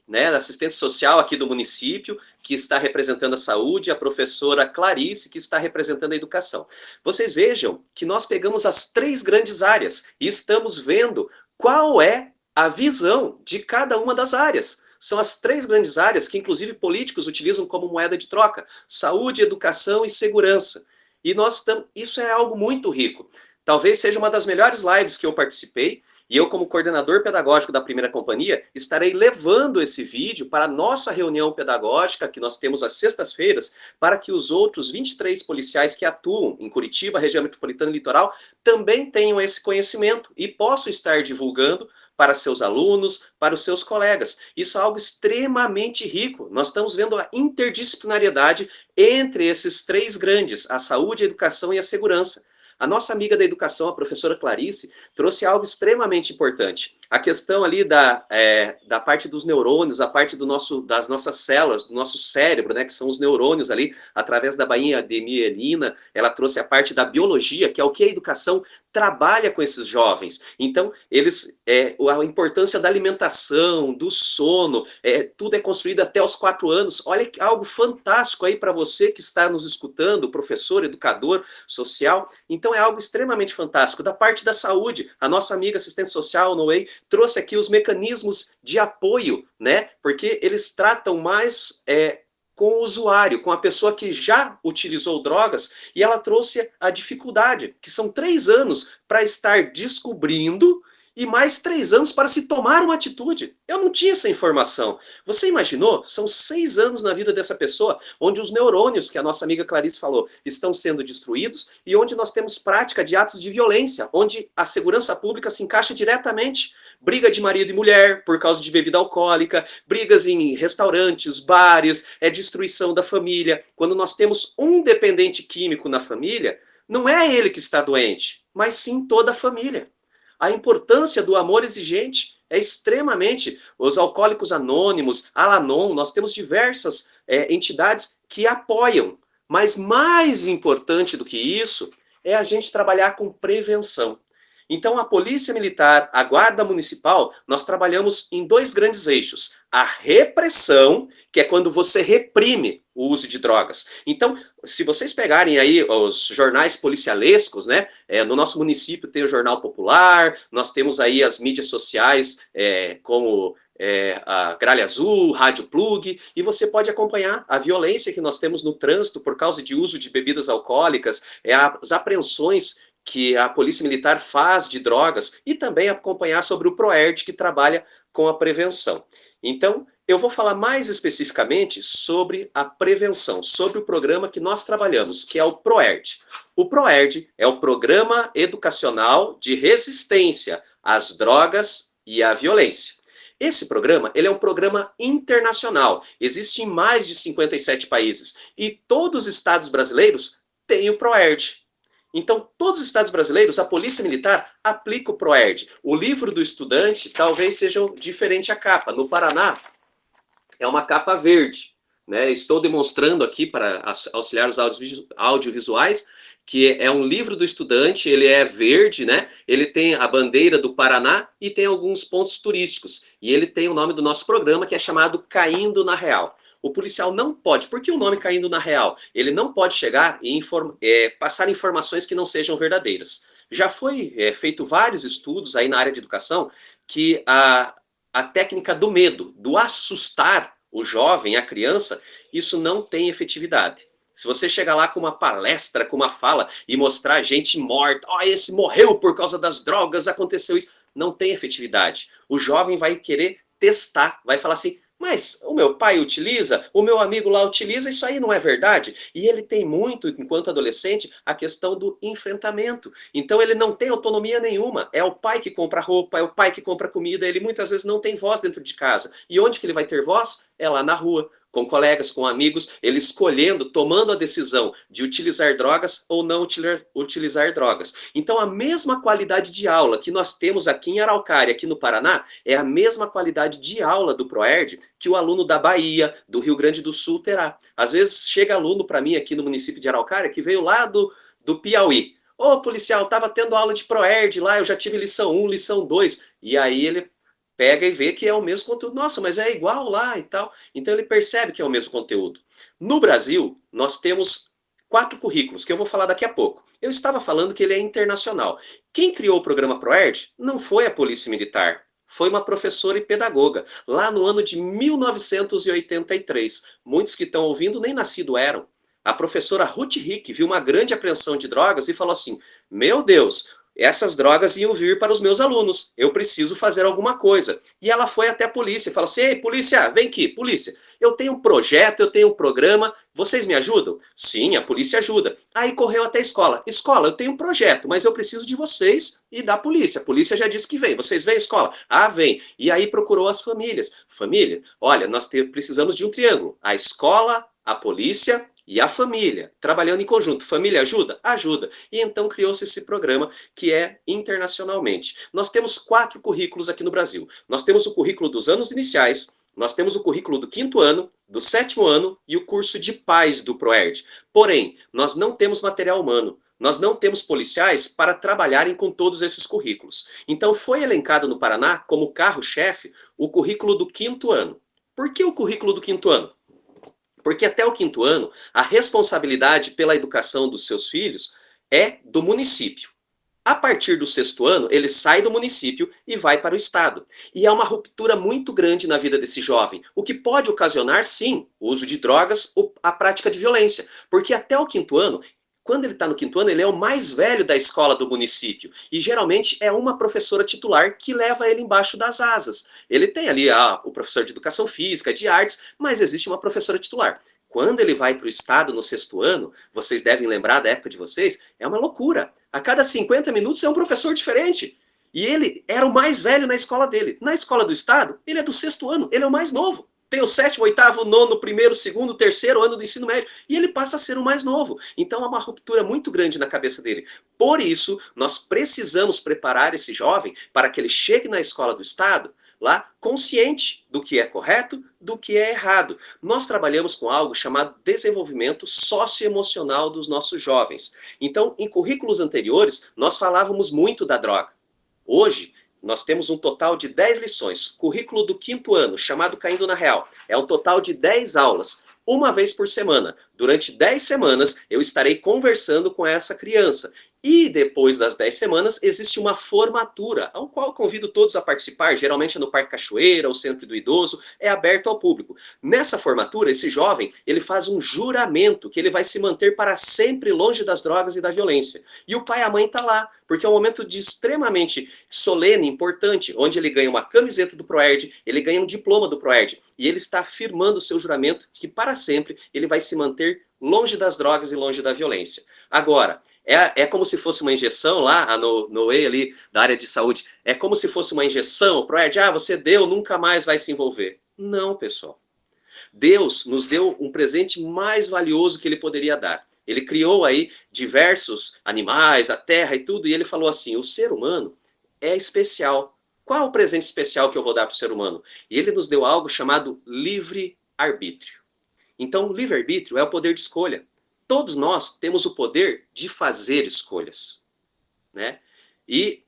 [SPEAKER 4] né, assistente social aqui do município, que está representando a saúde, a professora Clarice, que está representando a educação. Vocês vejam que nós pegamos as 3 grandes áreas e estamos vendo qual é a visão de cada uma das áreas. São as 3 grandes áreas que, inclusive, políticos utilizam como moeda de troca: saúde, educação e segurança. E isso é algo muito rico. Talvez seja uma das melhores lives que eu participei. E eu, como coordenador pedagógico da Primeira Companhia, estarei levando esse vídeo para a nossa reunião pedagógica, que nós temos às sextas-feiras, para que os outros 23 policiais que atuam em Curitiba, região metropolitana e litoral, também tenham esse conhecimento e possam estar divulgando para seus alunos, para os seus colegas. Isso é algo extremamente rico. Nós estamos vendo a interdisciplinariedade entre esses 3 grandes, a saúde, a educação e a segurança. A nossa amiga da educação, a professora Clarice, trouxe algo extremamente importante. a questão ali da parte dos neurônios, a parte das nossas células, do nosso cérebro, né, que são os neurônios ali, através da bainha de mielina, ela trouxe a parte da biologia, que é o que a educação trabalha com esses jovens. Então, a importância da alimentação, do sono, tudo é construído até os 4 anos. Olha algo fantástico aí para você que está nos escutando, professor, educador, social. Então, é algo extremamente fantástico. Da parte da saúde, a nossa amiga assistente social, Noé, trouxe aqui os mecanismos de apoio, né? Porque eles tratam mais com o usuário, com a pessoa que já utilizou drogas, e ela trouxe a dificuldade, que são 3 anos para estar descobrindo e mais 3 anos para se tomar uma atitude. Eu não tinha essa informação. Você imaginou? São 6 anos na vida dessa pessoa, onde os neurônios, que a nossa amiga Clarice falou, estão sendo destruídos, e onde nós temos prática de atos de violência, onde a segurança pública se encaixa diretamente. Briga de marido e mulher por causa de bebida alcoólica, brigas em restaurantes, bares, destruição da família. Quando nós temos um dependente químico na família, não é ele que está doente, mas sim toda a família. A importância do amor exigente é extremamente... Os alcoólicos anônimos, Al-Anon, nós temos diversas entidades que apoiam. Mas mais importante do que isso é a gente trabalhar com prevenção. Então, a Polícia Militar, a Guarda Municipal, nós trabalhamos em 2 grandes eixos. A repressão, que é quando você reprime o uso de drogas. Então, se vocês pegarem aí os jornais policialescos, né? No nosso município tem o Jornal Popular, nós temos aí as mídias sociais, como a Gralha Azul, Rádio Plug, e você pode acompanhar a violência que nós temos no trânsito por causa de uso de bebidas alcoólicas, as apreensões que a Polícia Militar faz de drogas, e também acompanhar sobre o PROERD, que trabalha com a prevenção. Então, eu vou falar mais especificamente sobre a prevenção, sobre o programa que nós trabalhamos, que é o PROERD. O PROERD é o Programa Educacional de Resistência às Drogas e à Violência. Esse programa, ele é um programa internacional, existe em mais de 57 países, e todos os estados brasileiros têm o PROERD. Então, todos os estados brasileiros, a Polícia Militar aplica o PROERD. O livro do estudante talvez seja diferente a capa. No Paraná, é uma capa verde, né? Estou demonstrando aqui para auxiliar os audiovisuais, que é um livro do estudante, ele é verde, né? Ele tem a bandeira do Paraná e tem alguns pontos turísticos. E ele tem o nome do nosso programa, que é chamado Caindo na Real. O policial não pode, por que o nome Caindo na Real? Ele não pode chegar e passar informações que não sejam verdadeiras. Já foi feito vários estudos aí na área de educação que a técnica do medo, do assustar o jovem, a criança, isso não tem efetividade. Se você chegar lá com uma palestra, com uma fala e mostrar gente morta, esse morreu por causa das drogas, aconteceu isso, não tem efetividade. O jovem vai querer testar, vai falar assim, mas o meu pai utiliza, o meu amigo lá utiliza, isso aí não é verdade? E ele tem muito, enquanto adolescente, a questão do enfrentamento. Então ele não tem autonomia nenhuma. É o pai que compra roupa, é o pai que compra comida, ele muitas vezes não tem voz dentro de casa. E onde que ele vai ter voz? É lá na rua, com colegas, com amigos, ele escolhendo, tomando a decisão de utilizar drogas ou não utilizar drogas. Então, a mesma qualidade de aula que nós temos aqui em Araucária, aqui no Paraná, é a mesma qualidade de aula do PROERD que o aluno da Bahia, do Rio Grande do Sul terá. Às vezes, chega aluno para mim aqui no município de Araucária, que veio lá do Piauí. Policial, estava tendo aula de PROERD lá, eu já tive lição 1, lição 2. E aí ele pega e vê que é o mesmo conteúdo. Nossa, mas é igual lá e tal. Então ele percebe que é o mesmo conteúdo. No Brasil, nós temos 4 currículos, que eu vou falar daqui a pouco. Eu estava falando que ele é internacional. Quem criou o programa PROERD não foi a Polícia Militar, foi uma professora e pedagoga, lá no ano de 1983. Muitos que estão ouvindo nem nascido eram. A professora Ruth Rick viu uma grande apreensão de drogas e falou assim, meu Deus, essas drogas iam vir para os meus alunos, eu preciso fazer alguma coisa. E ela foi até a polícia e falou assim, ei, polícia, vem aqui, polícia, eu tenho um projeto, eu tenho um programa, vocês me ajudam? Sim, a polícia ajuda. Aí correu até a escola, eu tenho um projeto, mas eu preciso de vocês e da polícia. A polícia já disse que vem, vocês vêm à escola? Ah, vem. E aí procurou as famílias. Família, olha, nós precisamos de um triângulo, a escola, a polícia e a família, trabalhando em conjunto. Família ajuda? Ajuda. E então criou-se esse programa que é internacionalmente. Nós temos 4 currículos aqui no Brasil. Nós temos o currículo dos anos iniciais, nós temos o currículo do 5º ano, do 7º ano e o curso de pais do ProERD. Porém, nós não temos material humano. Nós não temos policiais para trabalharem com todos esses currículos. Então, foi elencado no Paraná como carro-chefe o currículo do 5º ano. Por que o currículo do 5º ano? Porque até o 5º ano, a responsabilidade pela educação dos seus filhos é do município. A partir do 6º ano, ele sai do município e vai para o estado. E há uma ruptura muito grande na vida desse jovem, o que pode ocasionar, sim, o uso de drogas ou a prática de violência. Porque até o 5º ano, quando ele está no 5º ano, ele é o mais velho da escola do município. E geralmente é uma professora titular que leva ele embaixo das asas. Ele tem ali o professor de educação física, de artes, mas existe uma professora titular. Quando ele vai para o estado no 6º ano, vocês devem lembrar da época de vocês, é uma loucura. A cada 50 minutos é um professor diferente. E ele era o mais velho na escola dele. Na escola do estado, ele é do 6º ano, ele é o mais novo. Tem o 7º, 8º, 9º, 1º, 2º, 3º ano do ensino médio. E ele passa a ser o mais novo. Então há uma ruptura muito grande na cabeça dele. Por isso, nós precisamos preparar esse jovem para que ele chegue na escola do estado lá consciente do que é correto, do que é errado. Nós trabalhamos com algo chamado desenvolvimento socioemocional dos nossos jovens. Então, em currículos anteriores, nós falávamos muito da droga. Hoje, nós temos um total de 10 lições. Currículo do 5º ano, chamado Caindo na Real. É um total de 10 aulas, uma vez por semana. Durante 10 semanas, eu estarei conversando com essa criança. E depois das 10 semanas, existe uma formatura, ao qual convido todos a participar, geralmente no Parque Cachoeira, o Centro do Idoso, é aberto ao público. Nessa formatura, esse jovem, ele faz um juramento que ele vai se manter para sempre longe das drogas e da violência. E o pai e a mãe estão lá, porque é um momento de extremamente solene, importante, onde ele ganha uma camiseta do ProERD, ele ganha um diploma do ProERD, e ele está afirmando o seu juramento que para sempre ele vai se manter longe das drogas e longe da violência. Agora, é como se fosse uma injeção lá, no EI ali da área de saúde, é como se fosse uma injeção, o ProERD, você deu, nunca mais vai se envolver. Não, pessoal. Deus nos deu um presente mais valioso que ele poderia dar. Ele criou aí diversos animais, a terra e tudo, e ele falou assim, o ser humano é especial. Qual o presente especial que eu vou dar para o ser humano? E ele nos deu algo chamado livre-arbítrio. Então, o livre-arbítrio é o poder de escolha. Todos nós temos o poder de fazer escolhas, né? E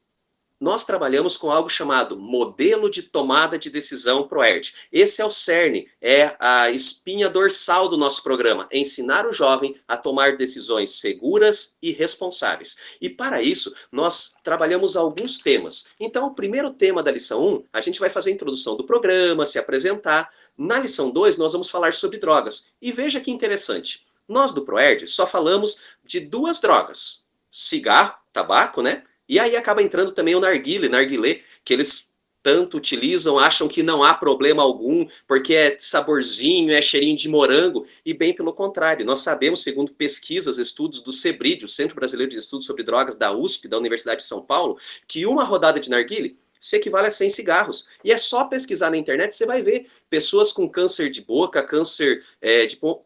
[SPEAKER 4] nós trabalhamos com algo chamado modelo de tomada de decisão ProERD. Esse é o cerne, é a espinha dorsal do nosso programa, é ensinar o jovem a tomar decisões seguras e responsáveis. E para isso, nós trabalhamos alguns temas. Então, o primeiro tema da lição 1, a gente vai fazer a introdução do programa, se apresentar. Na lição 2, nós vamos falar sobre drogas. E veja que interessante. Nós do ProERD só falamos de 2 drogas, cigarro, tabaco, né? E aí acaba entrando também o narguilé, que eles tanto utilizam, acham que não há problema algum, porque é saborzinho, é cheirinho de morango, e bem pelo contrário. Nós sabemos, segundo pesquisas, estudos do CEBRID, o Centro Brasileiro de Estudos sobre Drogas da USP, da Universidade de São Paulo, que uma rodada de narguilé se equivale a 100 cigarros. E é só pesquisar na internet, você vai ver pessoas com câncer de boca, câncer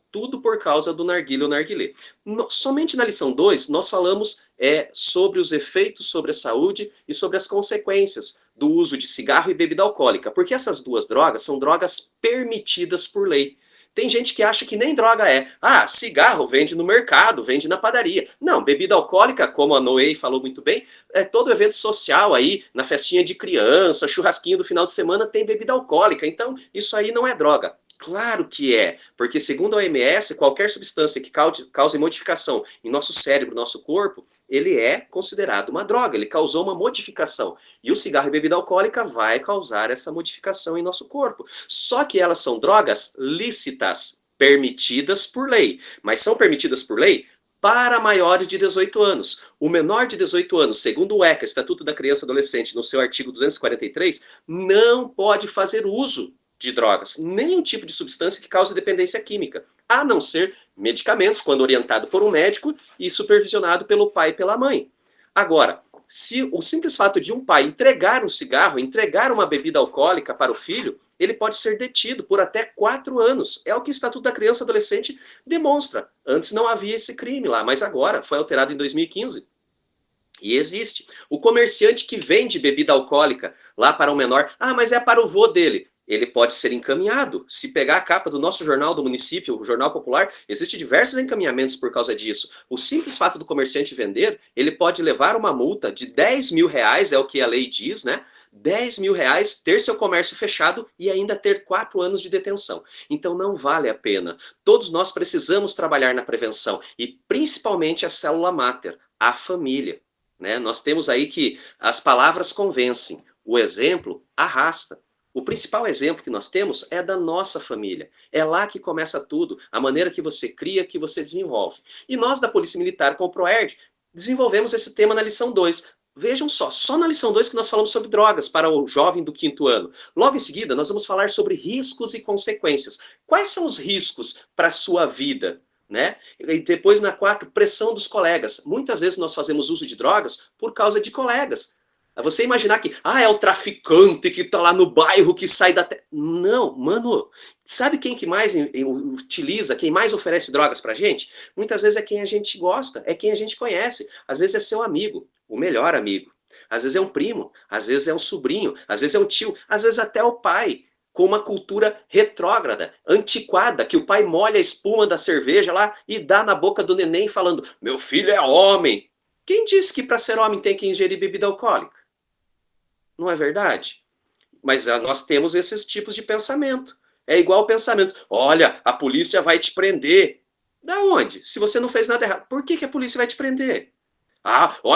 [SPEAKER 4] tudo por causa do narguilé ou narguilé. Somente na lição 2, nós falamos sobre os efeitos sobre a saúde e sobre as consequências do uso de cigarro e bebida alcoólica, porque essas 2 drogas são drogas permitidas por lei. Tem gente que acha que nem droga é. Cigarro vende no mercado, vende na padaria. Não, bebida alcoólica, como a Noé falou muito bem, é todo evento social aí, na festinha de criança, churrasquinho do final de semana, tem bebida alcoólica. Então, isso aí não é droga. Claro que é, porque segundo a OMS, qualquer substância que cause modificação em nosso cérebro, nosso corpo, ele é considerado uma droga, ele causou uma modificação. E o cigarro e bebida alcoólica vai causar essa modificação em nosso corpo. Só que elas são drogas lícitas, permitidas por lei. Mas são permitidas por lei para maiores de 18 anos. O menor de 18 anos, segundo o ECA, Estatuto da Criança e Adolescente, no seu artigo 243, não pode fazer uso de drogas, nenhum tipo de substância que cause dependência química, a não ser medicamentos, quando orientado por um médico e supervisionado pelo pai e pela mãe. Agora, se o simples fato de um pai entregar um cigarro, entregar uma bebida alcoólica para o filho, ele pode ser detido por até 4 anos. É o que o Estatuto da Criança e Adolescente demonstra. Antes não havia esse crime lá, mas agora foi alterado em 2015. E existe. O comerciante que vende bebida alcoólica lá para um menor, mas é para o vô dele. Ele pode ser encaminhado. Se pegar a capa do nosso jornal do município, o Jornal Popular, existem diversos encaminhamentos por causa disso. O simples fato do comerciante vender, ele pode levar uma multa de 10 mil reais, é o que a lei diz, né? 10 mil reais, ter seu comércio fechado e ainda ter 4 anos de detenção. Então não vale a pena. Todos nós precisamos trabalhar na prevenção e principalmente a célula máter, a família. Né? Nós temos aí que as palavras convencem, o exemplo arrasta. O principal exemplo que nós temos é da nossa família. É lá que começa tudo, a maneira que você cria, que você desenvolve. E nós da Polícia Militar com o PROERD desenvolvemos esse tema na lição 2. Vejam só na lição 2 que nós falamos sobre drogas para o jovem do 5º ano. Logo em seguida, nós vamos falar sobre riscos e consequências. Quais são os riscos para a sua vida? Né? E depois, na 4, pressão dos colegas. Muitas vezes nós fazemos uso de drogas por causa de colegas. Você imaginar que, é o traficante que está lá no bairro, que sai da... Não, mano, sabe quem que mais utiliza, quem mais oferece drogas pra gente? Muitas vezes é quem a gente gosta, é quem a gente conhece. Às vezes é seu amigo, o melhor amigo. Às vezes é um primo, às vezes é um sobrinho, às vezes é um tio, às vezes até o pai, com uma cultura retrógrada, antiquada, que o pai molha a espuma da cerveja lá e dá na boca do neném falando, meu filho é homem. Quem disse que para ser homem tem que ingerir bebida alcoólica? Não é verdade? Mas nós temos esses tipos de pensamento. É igual o pensamento, olha, a polícia vai te prender. Da onde? Se você não fez nada errado. Por que a polícia vai te prender?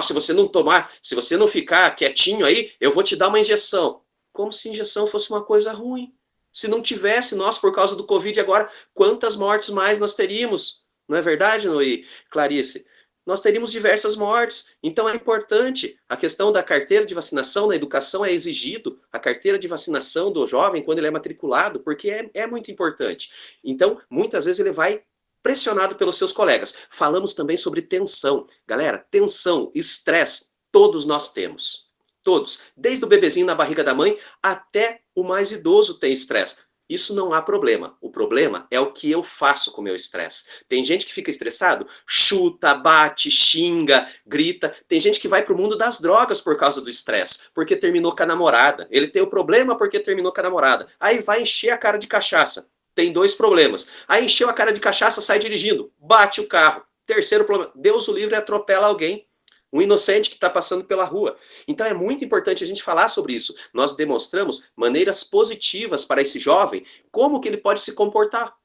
[SPEAKER 4] Se você não tomar, se você não ficar quietinho aí, eu vou te dar uma injeção. Como se injeção fosse uma coisa ruim. Se não tivesse, nós, por causa do Covid agora, quantas mortes mais nós teríamos? Não é verdade, Noí, Clarice? Nós teríamos diversas mortes. Então é importante a questão da carteira de vacinação, na educação é exigido a carteira de vacinação do jovem quando ele é matriculado, porque é muito importante. Então, muitas vezes ele vai pressionado pelos seus colegas. Falamos também sobre tensão. Galera, tensão, estresse, todos nós temos. Todos. Desde o bebezinho na barriga da mãe até o mais idoso tem estresse. Isso não há problema. O problema é o que eu faço com o meu estresse. Tem gente que fica estressado, chuta, bate, xinga, grita. Tem gente que vai para o mundo das drogas por causa do estresse, porque terminou com a namorada. Ele tem o problema porque terminou com a namorada. Aí vai encher a cara de cachaça. Tem 2 problemas. Aí encheu a cara de cachaça, sai dirigindo, bate o carro. Terceiro problema, Deus o livre, atropela alguém. Um inocente que está passando pela rua. Então é muito importante a gente falar sobre isso. Nós demonstramos maneiras positivas para esse jovem, como que ele pode se comportar,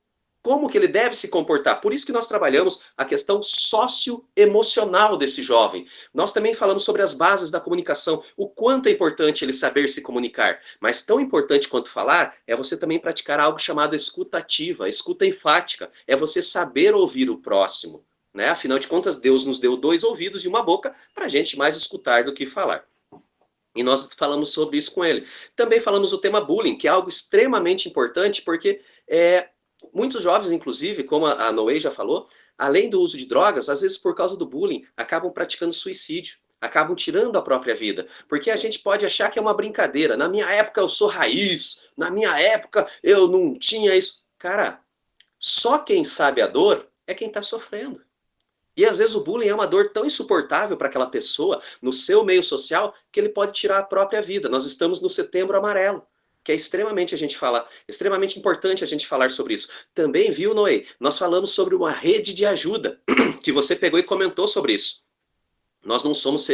[SPEAKER 4] como que ele deve se comportar. Por isso que nós trabalhamos a questão socioemocional desse jovem. Nós também falamos sobre as bases da comunicação, o quanto é importante ele saber se comunicar. Mas tão importante quanto falar, é você também praticar algo chamado escuta ativa, escuta enfática. É você saber ouvir o próximo. Né? Afinal de contas, Deus nos deu 2 ouvidos e uma boca para a gente mais escutar do que falar. E nós falamos sobre isso com ele. Também falamos o tema bullying, que é algo extremamente importante, porque muitos jovens, inclusive, como a Noé já falou, além do uso de drogas, às vezes por causa do bullying, acabam praticando suicídio, acabam tirando a própria vida. Porque a gente pode achar que é uma brincadeira. Na minha época eu sou raiz, na minha época eu não tinha isso. Cara, só quem sabe a dor é quem está sofrendo. E às vezes o bullying é uma dor tão insuportável para aquela pessoa, no seu meio social, que ele pode tirar a própria vida. Nós estamos no Setembro Amarelo, que é extremamente importante a gente falar sobre isso. Também, viu, Noé? Nós falamos sobre uma rede de ajuda, que você pegou e comentou sobre isso. Nós não somos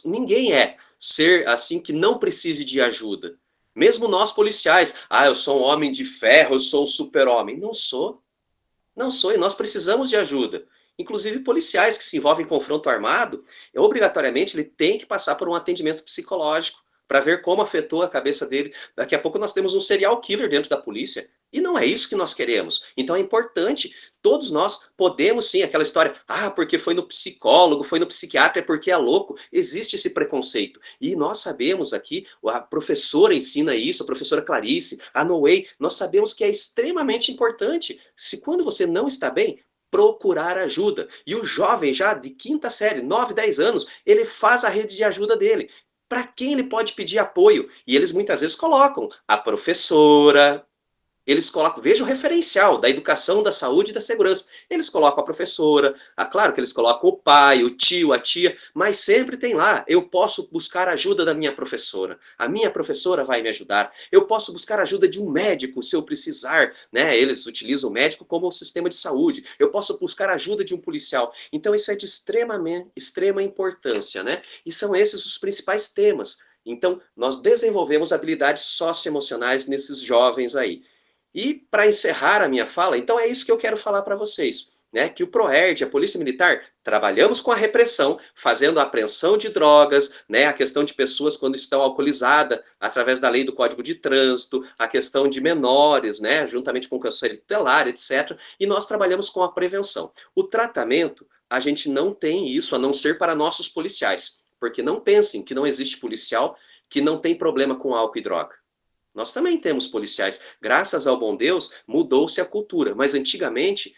[SPEAKER 4] ninguém é ser assim que não precise de ajuda. Mesmo nós policiais, eu sou um homem de ferro, eu sou um super-homem. Não sou, e nós precisamos de ajuda. Inclusive policiais que se envolvem em confronto armado, obrigatoriamente ele tem que passar por um atendimento psicológico para ver como afetou a cabeça dele. Daqui a pouco nós temos um serial killer dentro da polícia. E não é isso que nós queremos. Então é importante, todos nós podemos sim, aquela história, porque foi no psicólogo, foi no psiquiatra, é porque é louco. Existe esse preconceito. E nós sabemos aqui, a professora ensina isso, a professora Clarice, a Noé, nós sabemos que é extremamente importante. Se quando você não está bem, procurar ajuda. E o jovem já de 5ª série, 9, 10 anos, ele faz a rede de ajuda dele. para quem ele pode pedir apoio. E eles muitas vezes colocam a professora, eles colocam, veja o referencial da educação, da saúde e da segurança. Eles colocam a professora, claro que eles colocam o pai, o tio, a tia, mas sempre tem lá, eu posso buscar a ajuda da minha professora. A minha professora vai me ajudar. Eu posso buscar a ajuda de um médico, se eu precisar, né? Eles utilizam o médico como um sistema de saúde. Eu posso buscar a ajuda de um policial. Então isso é de extrema importância, né? E são esses os principais temas. Então, nós desenvolvemos habilidades socioemocionais nesses jovens aí. E para encerrar a minha fala, então é isso que eu quero falar para vocês, né? Que o PROERD, a Polícia Militar, trabalhamos com a repressão, fazendo a apreensão de drogas, né? A questão de pessoas quando estão alcoolizadas, através da lei do Código de Trânsito, a questão de menores, né? Juntamente com o Conselho Tutelar, etc. E nós trabalhamos com a prevenção. O tratamento, a gente não tem isso, a não ser para nossos policiais, porque não pensem que não existe policial que não tem problema com álcool e droga. Nós também temos policiais. Graças ao bom Deus, mudou-se a cultura. Mas antigamente,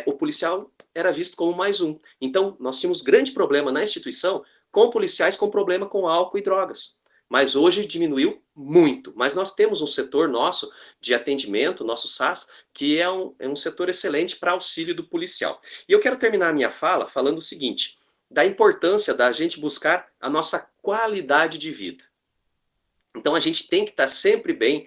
[SPEAKER 4] o policial era visto como mais um. Então, nós tínhamos grande problema na instituição com policiais com problema com álcool e drogas. Mas hoje diminuiu muito. Mas nós temos um setor nosso de atendimento, nosso SAS, que é um setor excelente para auxílio do policial. E eu quero terminar a minha fala falando o seguinte, da importância da gente buscar a nossa qualidade de vida. Então a gente tem que estar sempre bem,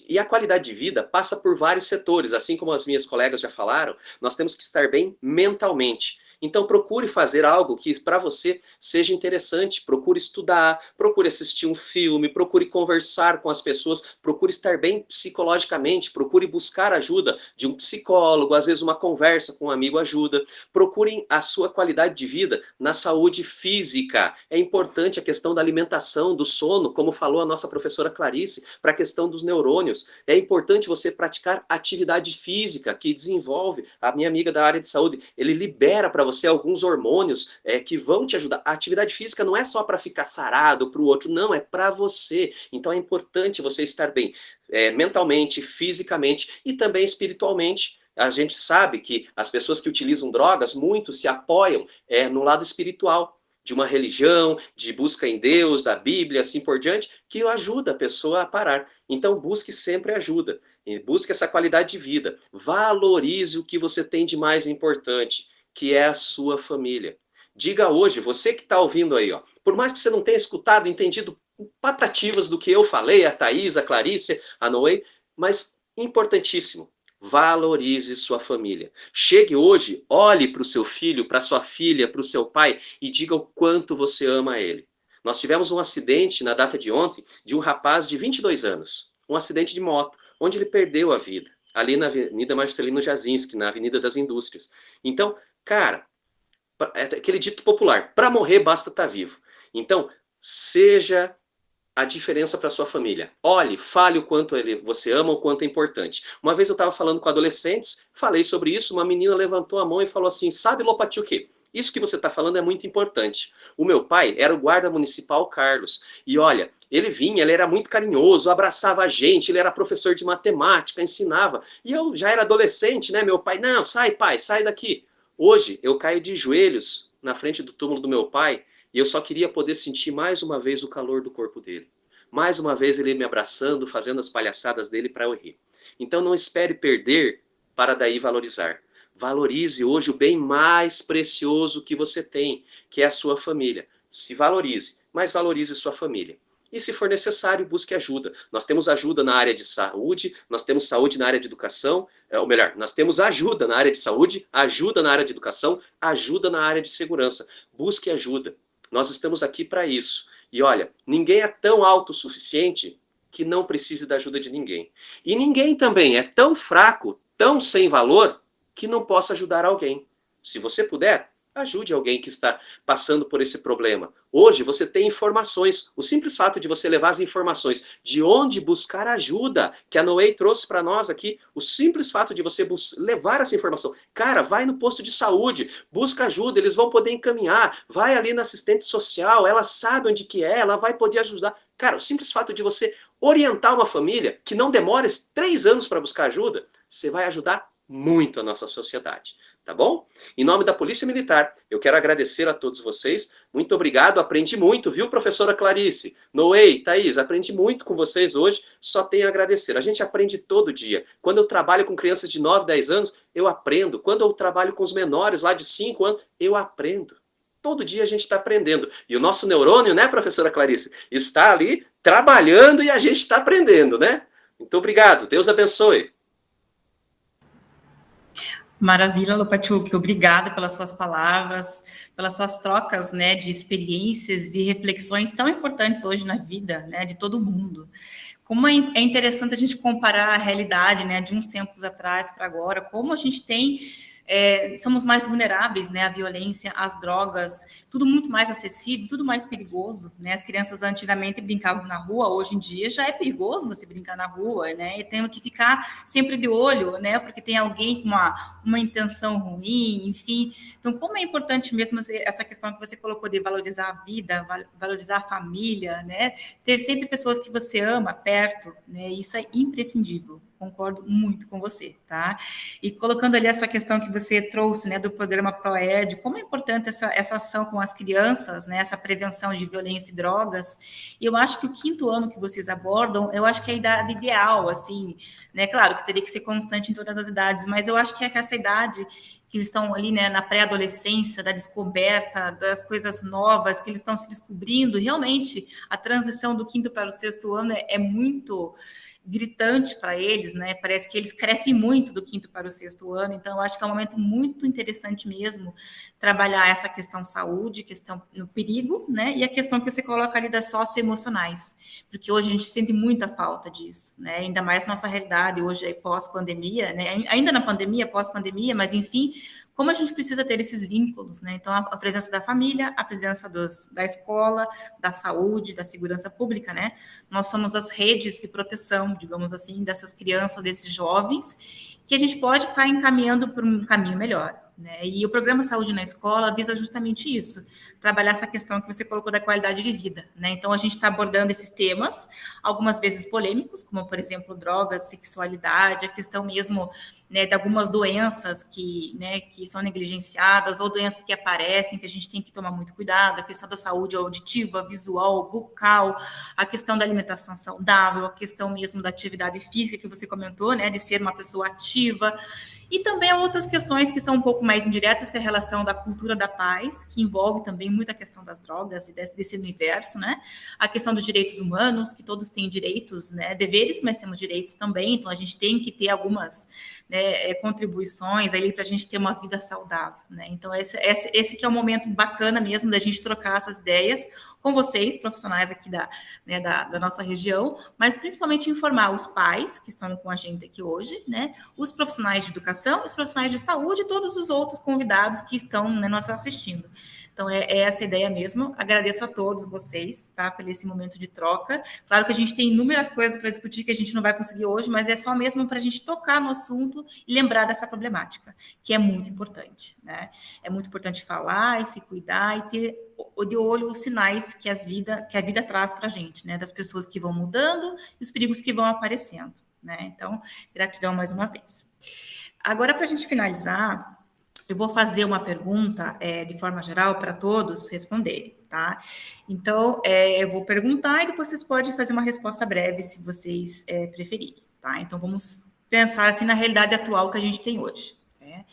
[SPEAKER 4] e a qualidade de vida passa por vários setores, assim como as minhas colegas já falaram, nós temos que estar bem mentalmente. Então procure fazer algo que para você seja interessante, procure estudar, procure assistir um filme, procure conversar com as pessoas, procure estar bem psicologicamente, procure buscar ajuda de um psicólogo, às vezes uma conversa com um amigo ajuda, procurem a sua qualidade de vida na saúde física. É importante a questão da alimentação, do sono, como falou a nossa professora Clarice, para a questão dos neurônios. É importante você praticar atividade física, que desenvolve, a minha amiga da área de saúde, ele libera para você alguns hormônios que vão te ajudar. A atividade física não é só para ficar sarado para o outro, não, é para você. Então é importante você estar bem mentalmente, fisicamente e também espiritualmente. A gente sabe que as pessoas que utilizam drogas, muito se apoiam no lado espiritual, de uma religião, de busca em Deus, da Bíblia, assim por diante, que ajuda a pessoa a parar. Então busque sempre ajuda, busque essa qualidade de vida, valorize o que você tem de mais importante, que é a sua família. Diga hoje, você que está ouvindo aí, ó, por mais que você não tenha escutado, entendido patativas do que eu falei, a Thaís, a Clarice, a Noé, mas importantíssimo, valorize sua família. Chegue hoje, olhe para o seu filho, para sua filha, para o seu pai e diga o quanto você ama ele. Nós tivemos um acidente na data de ontem de um rapaz de 22 anos, um acidente de moto, onde ele perdeu a vida, ali na Avenida Marcelino Jazinski, na Avenida das Indústrias. Então, cara, é aquele dito popular, para morrer basta estar vivo. Então, seja a diferença para sua família. Olhe, fale o quanto você ama, o quanto é importante. Uma vez eu estava falando com adolescentes, falei sobre isso, uma menina levantou a mão e falou assim, sabe, Lopatiuque, isso que você está falando é muito importante. O meu pai era o guarda municipal Carlos, e olha, ele vinha, ele era muito carinhoso, abraçava a gente, ele era professor de matemática, ensinava, e eu já era adolescente, né, meu pai, não, sai pai, sai daqui. Hoje, eu caio de joelhos na frente do túmulo do meu pai, e eu só queria poder sentir mais uma vez o calor do corpo dele. Mais uma vez ele me abraçando, fazendo as palhaçadas dele para eu rir. Então não espere perder para daí valorizar. Valorize hoje o bem mais precioso que você tem, que é a sua família. Se valorize, mas valorize sua família. E se for necessário, busque ajuda. Nós temos ajuda na área de saúde, nós temos saúde na área de educação, ou melhor, nós temos ajuda na área de saúde, ajuda na área de educação, ajuda na área de segurança. Busque ajuda. Nós estamos aqui para isso. E olha, ninguém é tão autossuficiente que não precise da ajuda de ninguém. E ninguém também é tão fraco, tão sem valor, que não possa ajudar alguém. Se você puder, ajude alguém que está passando por esse problema. Hoje você tem informações. O simples fato de você levar as informações de onde buscar ajuda, que a Noé trouxe para nós aqui, o simples fato de você levar essa informação. Cara, vai no posto de saúde, busca ajuda, eles vão poder encaminhar. Vai ali na assistente social, ela sabe onde que é, ela vai poder ajudar. Cara, o simples fato de você orientar uma família, que não demora 3 anos para buscar ajuda, você vai ajudar muito a nossa sociedade, tá bom? Em nome da Polícia Militar, eu quero agradecer a todos vocês. Muito obrigado, aprendi muito, viu, professora Clarice? Noei, Thaís, aprendi muito com vocês hoje, só tenho a agradecer. A gente aprende todo dia. Quando eu trabalho com crianças de 9, 10 anos, eu aprendo. Quando eu trabalho com os menores lá de 5 anos, eu aprendo. Todo dia a gente está aprendendo. E o nosso neurônio, né, professora Clarice, está ali trabalhando e a gente está aprendendo, né? Muito obrigado. Deus abençoe.
[SPEAKER 1] Maravilha, Lopatiuk, obrigada pelas suas palavras, pelas suas trocas, né, de experiências e reflexões tão importantes hoje na vida, né, de todo mundo. Como é interessante a gente comparar a realidade, né, de uns tempos atrás para agora, como a gente tem somos mais vulneráveis, né, à violência, às drogas, tudo muito mais acessível, tudo mais perigoso, né? As crianças antigamente brincavam na rua, hoje em dia já é perigoso você brincar na rua, né? E temos que ficar sempre de olho, né? Porque tem alguém com uma intenção ruim, enfim. Então, como é importante mesmo essa questão que você colocou de valorizar a vida, valorizar a família, né? Ter sempre pessoas que você ama perto, né? Isso é imprescindível. Concordo muito com você, tá? E colocando ali essa questão que você trouxe, né, do programa ProED, como é importante essa ação com as crianças, né, essa prevenção de violência e drogas. E eu acho que o 5º ano que vocês abordam, eu acho que é a idade ideal, assim, né? Claro que teria que ser constante em todas as idades, mas eu acho que é essa idade que eles estão ali, né, na pré-adolescência, da descoberta das coisas novas, que eles estão se descobrindo. Realmente, a transição do 5º para o 6º ano é muito gritante para eles, né? Parece que eles crescem muito do 5º para o 6º ano, então eu acho que é um momento muito interessante mesmo trabalhar essa questão saúde, questão no perigo, né? E a questão que você coloca ali das socioemocionais, porque hoje a gente sente muita falta disso, né? Ainda mais nossa realidade hoje aí pós-pandemia, né? Ainda na pandemia, pós-pandemia, mas enfim, como a gente precisa ter esses vínculos, né? Então, a presença da família, a presença da escola, da saúde, da segurança pública, né? Nós somos as redes de proteção, digamos assim, dessas crianças, desses jovens, que a gente pode estar encaminhando para um caminho melhor, né? E o programa Saúde na Escola visa justamente isso, trabalhar essa questão que você colocou da qualidade de vida, né? Então, a gente está abordando esses temas, algumas vezes polêmicos, como, por exemplo, drogas, sexualidade, a questão mesmo, né, de algumas doenças né, que são negligenciadas, ou doenças que aparecem, que a gente tem que tomar muito cuidado, a questão da saúde auditiva, visual, bucal, a questão da alimentação saudável, a questão mesmo da atividade física, que você comentou, né, de ser uma pessoa ativa, e também outras questões que são um pouco mais indiretas, que é a relação da cultura da paz, que envolve também muita questão das drogas e desse universo, né? A questão dos direitos humanos, que todos têm direitos, né? Deveres, mas temos direitos também, então a gente tem que ter algumas, né, contribuições ali para a gente ter uma vida saudável, né? Então esse que é o momento bacana mesmo da gente trocar essas ideias com vocês, profissionais aqui da nossa região, mas principalmente informar os pais que estão com a gente aqui hoje, né? Os profissionais de educação, os profissionais de saúde e todos os outros convidados que estão, né, nos assistindo. Então, é essa a ideia mesmo. Agradeço a todos vocês, tá, por esse momento de troca. Claro que a gente tem inúmeras coisas para discutir que a gente não vai conseguir hoje, mas é só mesmo para a gente tocar no assunto e lembrar dessa problemática, que é muito importante, né? É muito importante falar e se cuidar e ter de olho os sinais que a vida traz para a gente, né? Das pessoas que vão mudando e os perigos que vão aparecendo, né? Então, gratidão mais uma vez. Agora, para a gente finalizar, eu vou fazer uma pergunta de forma geral para todos responderem, tá? Então, eu vou perguntar e depois vocês podem fazer uma resposta breve, se vocês preferirem, tá? Então, vamos pensar assim na realidade atual que a gente tem hoje, né?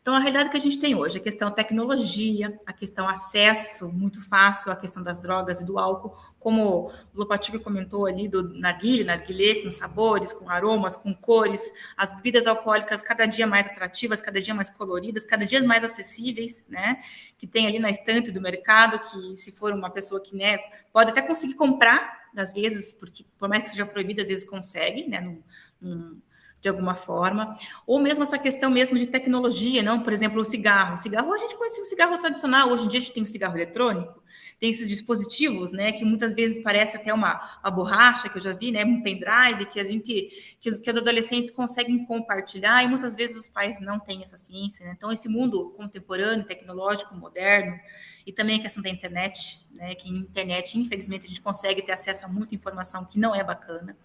[SPEAKER 1] Então, a realidade que a gente tem hoje, a questão tecnologia, a questão acesso muito fácil à questão das drogas e do álcool, como o Lopatiuk comentou ali do narguilé, com sabores, com aromas, com cores, as bebidas alcoólicas cada dia mais atrativas, cada dia mais coloridas, cada dia mais acessíveis, né? Que tem ali na estante do mercado, que se for uma pessoa que, né, pode até conseguir comprar, às vezes, porque por mais que seja proibido, às vezes consegue, né? De alguma forma, ou mesmo essa questão mesmo de tecnologia, não? Por exemplo, o cigarro. O cigarro, a gente conhecia o cigarro tradicional, hoje em dia a gente tem o cigarro eletrônico. tem esses dispositivos, né, que muitas vezes parece até uma borracha, que eu já vi, né, um pendrive, que os adolescentes conseguem compartilhar, e muitas vezes os pais não têm essa ciência, né? Então, esse mundo contemporâneo, tecnológico, moderno, e também a questão da internet, né, que na internet, infelizmente, a gente consegue ter acesso a muita informação que não é bacana.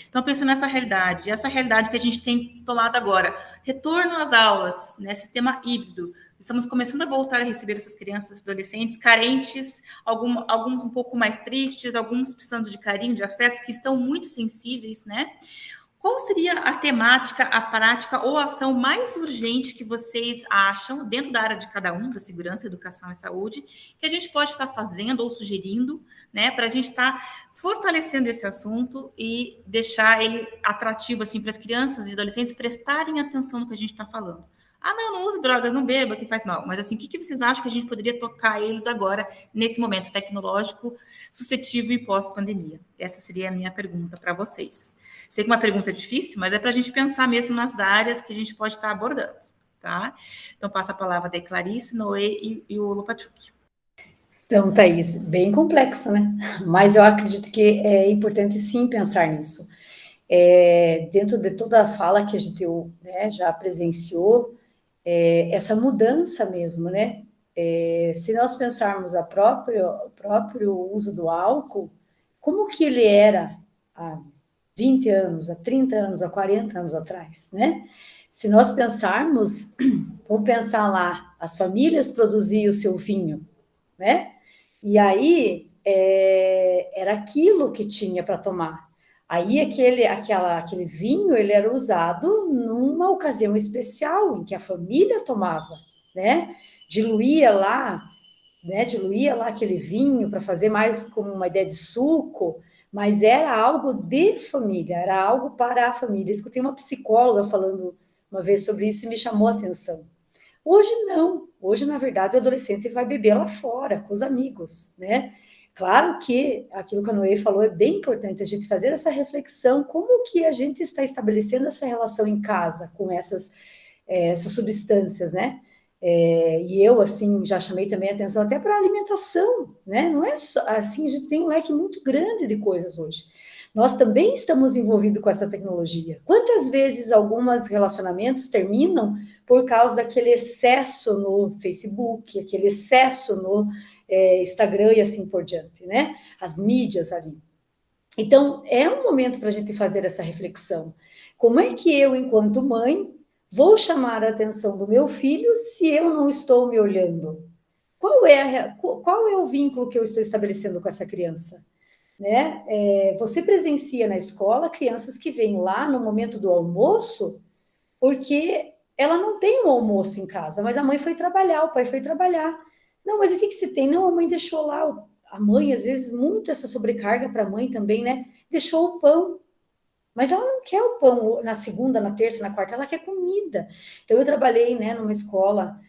[SPEAKER 1] Então, pensando nessa realidade, essa realidade que a gente tem tomado agora, retorno às aulas, né, sistema híbrido, estamos começando a voltar a receber essas crianças e adolescentes carentes, alguns um pouco mais tristes, alguns precisando de carinho, de afeto, que estão muito sensíveis, né? Qual seria a temática, a prática ou a ação mais urgente que vocês acham, dentro da área de cada um, da segurança, educação e saúde, que a gente pode estar fazendo ou sugerindo, né, para a gente estar fortalecendo esse assunto e deixar ele atrativo, assim, para as crianças e adolescentes prestarem atenção no que a gente está falando? Ah, não use drogas, não beba, que faz mal. Mas, assim, o que vocês acham que a gente poderia tocar eles agora, nesse momento tecnológico, suscetível e pós-pandemia? Essa seria a minha pergunta para vocês. Sei que é uma pergunta difícil, mas é para a gente pensar mesmo nas áreas que a gente pode estar abordando, tá? Então, passo a palavra da Clarice, Noé e o Lopachuk.
[SPEAKER 2] Então, Thaís, bem complexo, né? Mas eu acredito que é importante, sim, pensar nisso. Dentro de toda a fala que a gente, né, já presenciou, essa mudança mesmo, né? Se nós pensarmos o próprio uso do álcool, como que ele era há 20 anos, há 30 anos, há 40 anos atrás, né? Se nós pensarmos, vamos pensar lá, as famílias produziam o seu vinho, né? E aí era aquilo que tinha para tomar. Aí aquele vinho, ele era usado numa ocasião especial, em que a família tomava, né? Diluía lá aquele vinho para fazer mais como uma ideia de suco, mas era algo de família, era algo para a família. Escutei uma psicóloga falando uma vez sobre isso e me chamou a atenção. Hoje não, hoje, na verdade, o adolescente vai beber lá fora, com os amigos, né? Claro que aquilo que a Noé falou é bem importante, a gente fazer essa reflexão, como que a gente está estabelecendo essa relação em casa com essas substâncias, né? E eu, assim, já chamei também a atenção até para a alimentação, né? Não é só, assim, a gente tem um leque muito grande de coisas hoje. Nós também estamos envolvidos com essa tecnologia. Quantas vezes alguns relacionamentos terminam por causa daquele excesso no Facebook, aquele excesso no Instagram e assim por diante, né? As mídias ali. Então, é um momento para a gente fazer essa reflexão. Como é que eu, enquanto mãe, vou chamar a atenção do meu filho se eu não estou me olhando? Qual é o vínculo que eu estou estabelecendo com essa criança? Né? Você presencia na escola crianças que vêm lá no momento do almoço porque ela não tem um almoço em casa, mas a mãe foi trabalhar, o pai foi trabalhar. Não, mas o que se tem? Não, a mãe deixou lá, a mãe, às vezes, muito essa sobrecarga para a mãe também, né? Deixou o pão. Mas ela não quer o pão na segunda, na terça, na quarta, ela quer comida. Então, eu trabalhei, né, numa escola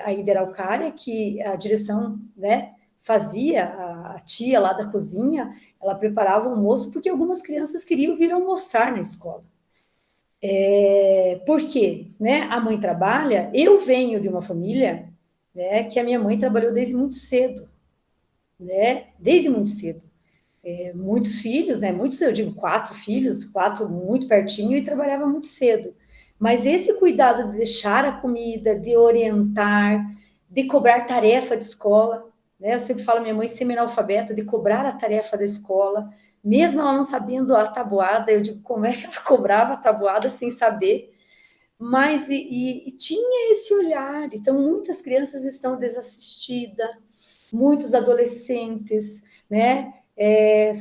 [SPEAKER 2] aí de Araucária, que a direção, né, fazia, a tia lá da cozinha, ela preparava o almoço, porque algumas crianças queriam vir almoçar na escola. Por quê? Né? A mãe trabalha, eu venho de uma família, né, que a minha mãe trabalhou desde muito cedo, né? Desde muito cedo. Muitos filhos, né? Muitos, eu digo 4 filhos, 4 muito pertinho, e trabalhava muito cedo. Mas esse cuidado de deixar a comida, de orientar, de cobrar tarefa de escola, né? Eu sempre falo, minha mãe semi-analfabeta, de cobrar a tarefa da escola, mesmo ela não sabendo a tabuada, eu digo, como é que ela cobrava a tabuada sem saber? Mas e tinha esse olhar. Então, muitas crianças estão desassistidas, muitos adolescentes, né?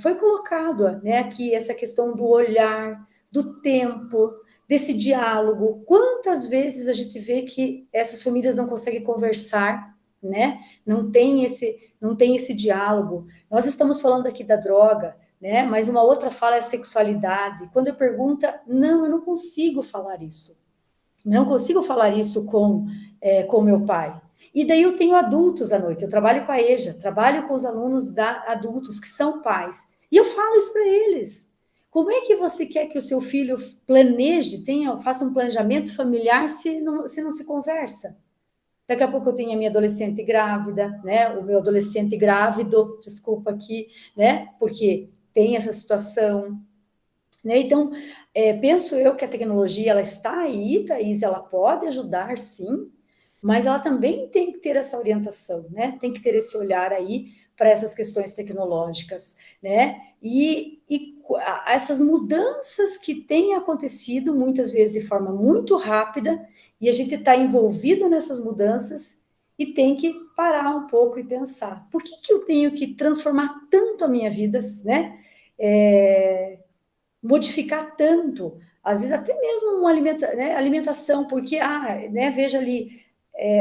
[SPEAKER 2] Foi colocado, né, aqui essa questão do olhar, do tempo, desse diálogo. Quantas vezes a gente vê que essas famílias não conseguem conversar, né? Não tem esse diálogo. Nós estamos falando aqui da droga, né? Mas uma outra fala é a sexualidade. Quando eu pergunto, não, eu não consigo falar isso. Não consigo falar isso com meu pai. E daí eu tenho adultos à noite, eu trabalho com a EJA, trabalho com os alunos adultos que são pais, e eu falo isso para eles. Como é que você quer que o seu filho planeje, faça um planejamento familiar se não se conversa? Daqui a pouco eu tenho a minha adolescente grávida, né? O meu adolescente grávido, desculpa aqui, né? Porque tem essa situação, né? Então, penso eu que a tecnologia, ela está aí, Thaís, ela pode ajudar, sim, mas ela também tem que ter essa orientação, né? Tem que ter esse olhar aí para essas questões tecnológicas, né? E essas mudanças que têm acontecido, muitas vezes de forma muito rápida, e a gente está envolvido nessas mudanças e tem que parar um pouco e pensar, por que eu tenho que transformar tanto a minha vida, né? Modificar tanto, às vezes até mesmo uma alimentação, porque, né, veja ali,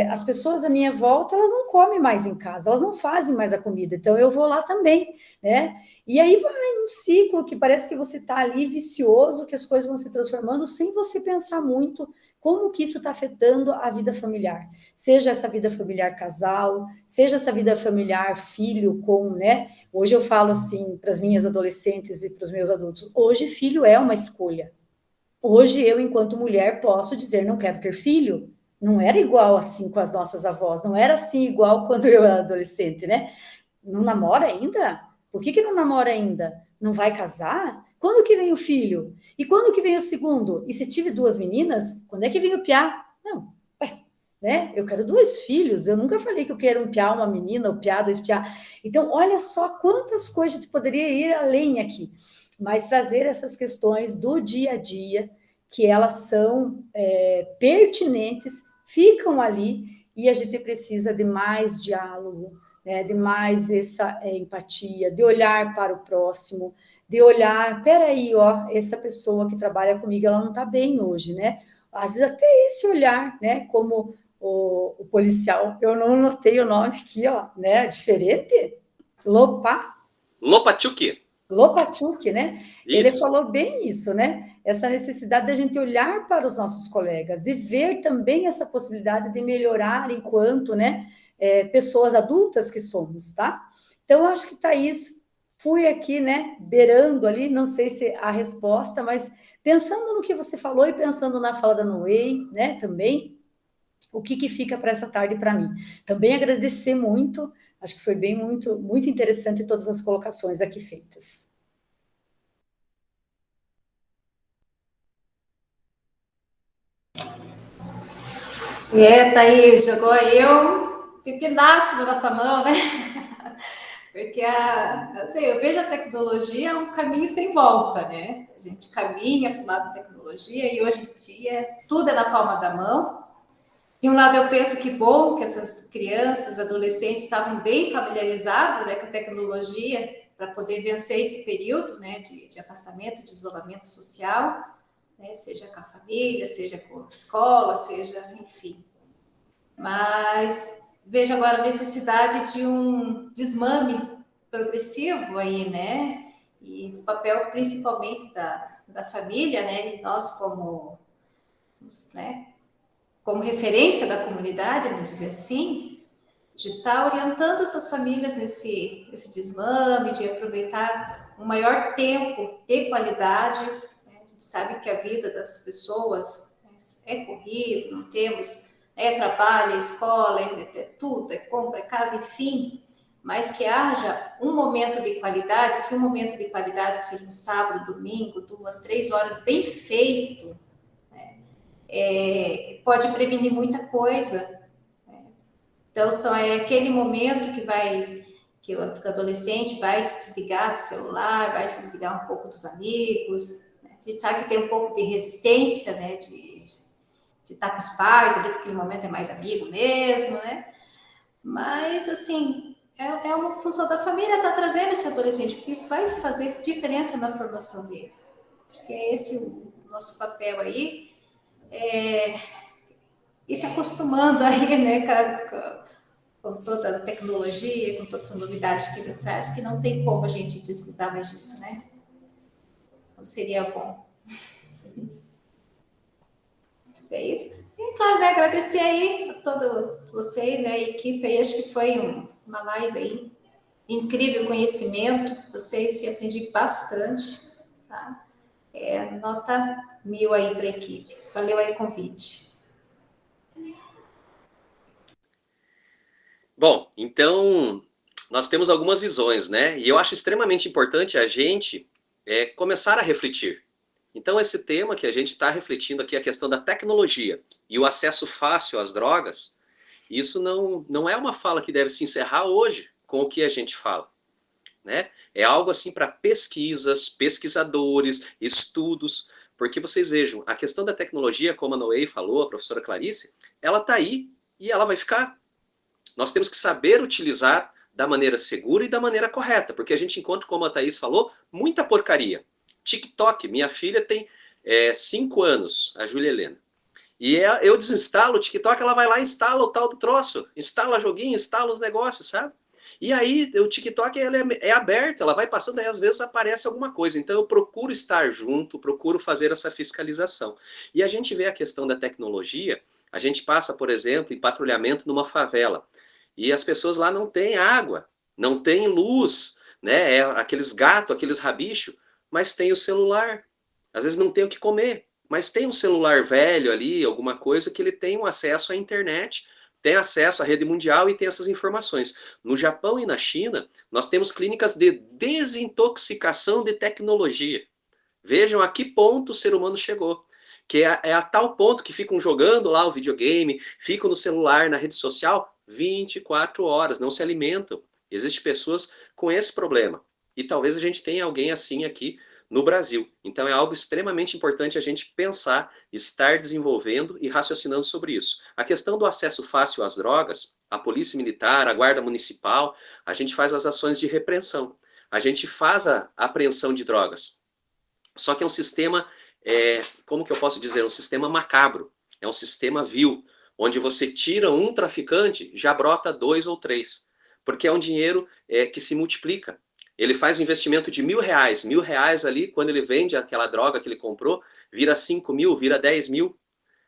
[SPEAKER 2] as pessoas à minha volta, elas não comem mais em casa, elas não fazem mais a comida, então eu vou lá também, né? E aí vai um ciclo que parece que você está ali vicioso, que as coisas vão se transformando sem você pensar muito como que isso está afetando a vida familiar, seja essa vida familiar casal, seja essa vida familiar filho com, né? Hoje eu falo assim para as minhas adolescentes e para os meus adultos, hoje filho é uma escolha. Hoje eu, enquanto mulher, posso dizer não quero ter filho. Não era igual assim com as nossas avós, não era assim igual quando eu era adolescente, né? Não namora ainda? Por que não namora ainda? Não vai casar? Quando que vem o filho? E quando que vem o segundo? E se tive duas meninas, quando é que vem o piá? Não, né? Eu quero dois filhos, eu nunca falei que eu quero um piá, uma menina, um piá, dois piá. Então, olha só quantas coisas tu poderia ir além aqui, mas trazer essas questões do dia a dia, que elas são pertinentes, ficam ali, e a gente precisa de mais diálogo, né? De mais essa empatia, de olhar para o próximo, de olhar, peraí, ó, essa pessoa que trabalha comigo, ela não está bem hoje, né? Às vezes até esse olhar, né? Como o policial, eu não notei o nome aqui, ó, né? Diferente?
[SPEAKER 4] Lopachuk.
[SPEAKER 2] Lopachuk, né? Ele
[SPEAKER 4] Isso.
[SPEAKER 2] falou bem isso, né? Essa necessidade da gente olhar para os nossos colegas, de ver também essa possibilidade de melhorar enquanto, né, pessoas adultas que somos, tá? Então, acho que, Thaís, fui aqui, né, beirando ali, não sei se a resposta, mas pensando no que você falou e pensando na fala da Noé, né, também, o que fica para essa tarde para mim? Também agradecer muito, acho que foi bem muito, muito interessante todas as colocações aqui feitas.
[SPEAKER 3] Thaís, jogou aí um pipinaço na nossa mão, né? Porque assim, eu vejo a tecnologia um caminho sem volta, né? A gente caminha para o lado da tecnologia e hoje em dia tudo é na palma da mão. De um lado, eu penso que bom que essas crianças, adolescentes estavam bem familiarizados, né, com a tecnologia para poder vencer esse período, né, de afastamento, de isolamento social, né, seja com a família, seja com a escola, seja, enfim. Mas vejo agora a necessidade de um desmame progressivo aí, né, e do papel principalmente da família, né, e nós como, né, como referência da comunidade, vamos dizer assim, de estar orientando essas famílias nesse desmame, de aproveitar um maior tempo de qualidade. Né? A gente sabe que a vida das pessoas é corrido, não temos trabalho, escola, tudo, compra, casa, enfim, mas que haja um momento de qualidade, que um momento de qualidade que seja um sábado, domingo, 2, 3 horas, bem feito, pode prevenir muita coisa. Então, é aquele momento que o adolescente vai se desligar do celular, vai se desligar um pouco dos amigos. Né? A gente sabe que tem um pouco de resistência, né? De estar com os pais, ali, porque aquele momento é mais amigo mesmo, né? Mas, assim, é uma função da família estar trazendo esse adolescente, porque isso vai fazer diferença na formação dele. Acho que é esse o nosso papel aí. E se acostumando aí, né, com toda a tecnologia, com toda essa novidade que ele traz, que não tem como a gente desgrudar mais disso, né? Então seria bom. É isso. E claro, né, agradecer aí a todos vocês, né, a equipe aí, acho que foi uma live aí, incrível conhecimento, vocês se aprendi bastante, tá? Nota 1000 aí para a equipe. Valeu aí o convite.
[SPEAKER 4] Bom, então nós temos algumas visões, né? E eu acho extremamente importante a gente começar a refletir. Então, esse tema que a gente está refletindo aqui, a questão da tecnologia e o acesso fácil às drogas, isso não é uma fala que deve se encerrar hoje com o que a gente fala, né? É algo assim para pesquisas, pesquisadores, estudos, porque vocês vejam, a questão da tecnologia, como a Noé falou, a professora Clarice, ela está aí e ela vai ficar. Nós temos que saber utilizar da maneira segura e da maneira correta, porque a gente encontra, como a Thaís falou, muita porcaria. TikTok, minha filha tem 5 anos, a Júlia Helena. E eu desinstalo o TikTok, ela vai lá e instala o tal do troço. Instala joguinho, instala os negócios, sabe? E aí o TikTok é aberto, ela vai passando, aí às vezes aparece alguma coisa. Então eu procuro estar junto, procuro fazer essa fiscalização. E a gente vê a questão da tecnologia, a gente passa, por exemplo, em patrulhamento numa favela. E as pessoas lá não têm água, não têm luz, né? É aqueles gatos, aqueles rabichos, mas tem o celular. Às vezes não tem o que comer, mas tem um celular velho ali, alguma coisa que ele tem um acesso à internet, tem acesso à rede mundial e tem essas informações. No Japão e na China, nós temos clínicas de desintoxicação de tecnologia. Vejam a que ponto o ser humano chegou. Que é a tal ponto que ficam jogando lá o videogame, ficam no celular, na rede social, 24 horas, não se alimentam. Existem pessoas com esse problema. E talvez a gente tenha alguém assim aqui no Brasil. Então é algo extremamente importante a gente pensar, estar desenvolvendo e raciocinando sobre isso. A questão do acesso fácil às drogas, a polícia militar, a guarda municipal, a gente faz as ações de repreensão. A gente faz a apreensão de drogas. Só que é um sistema, como que eu posso dizer, um sistema macabro. É um sistema vil, onde você tira um traficante, já brota 2 ou 3. Porque é um dinheiro que se multiplica. Ele faz um investimento de R$1.000. R$1.000 ali, quando ele vende aquela droga que ele comprou, vira 5.000, vira 10.000.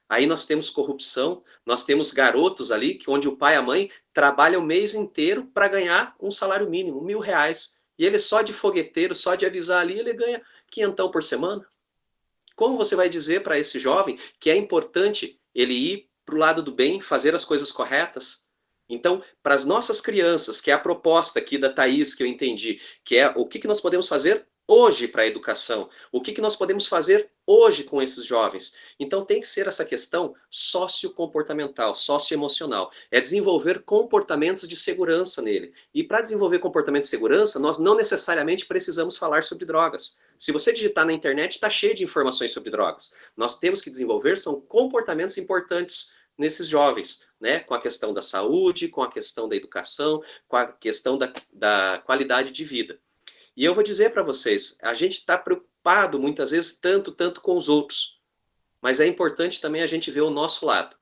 [SPEAKER 4] Aí nós temos corrupção, nós temos garotos ali, onde o pai e a mãe trabalham o mês inteiro para ganhar um salário mínimo, R$1.000. E ele só de fogueteiro, só de avisar ali, ele ganha 500 por semana. Como você vai dizer para esse jovem que é importante ele ir para o lado do bem, fazer as coisas corretas? Então, para as nossas crianças, que é a proposta aqui da Thaís, que eu entendi, que é o que nós podemos fazer hoje para a educação, o que nós podemos fazer hoje com esses jovens. Então, tem que ser essa questão sociocomportamental, socioemocional. É desenvolver comportamentos de segurança nele. E para desenvolver comportamento de segurança, nós não necessariamente precisamos falar sobre drogas. Se você digitar na internet, está cheio de informações sobre drogas. Nós temos que desenvolver são comportamentos importantes nesses jovens, né? Com a questão da saúde, com a questão da educação, com a questão da qualidade de vida. E eu vou dizer para vocês, a gente está preocupado muitas vezes tanto com os outros, mas é importante também a gente ver o nosso lado.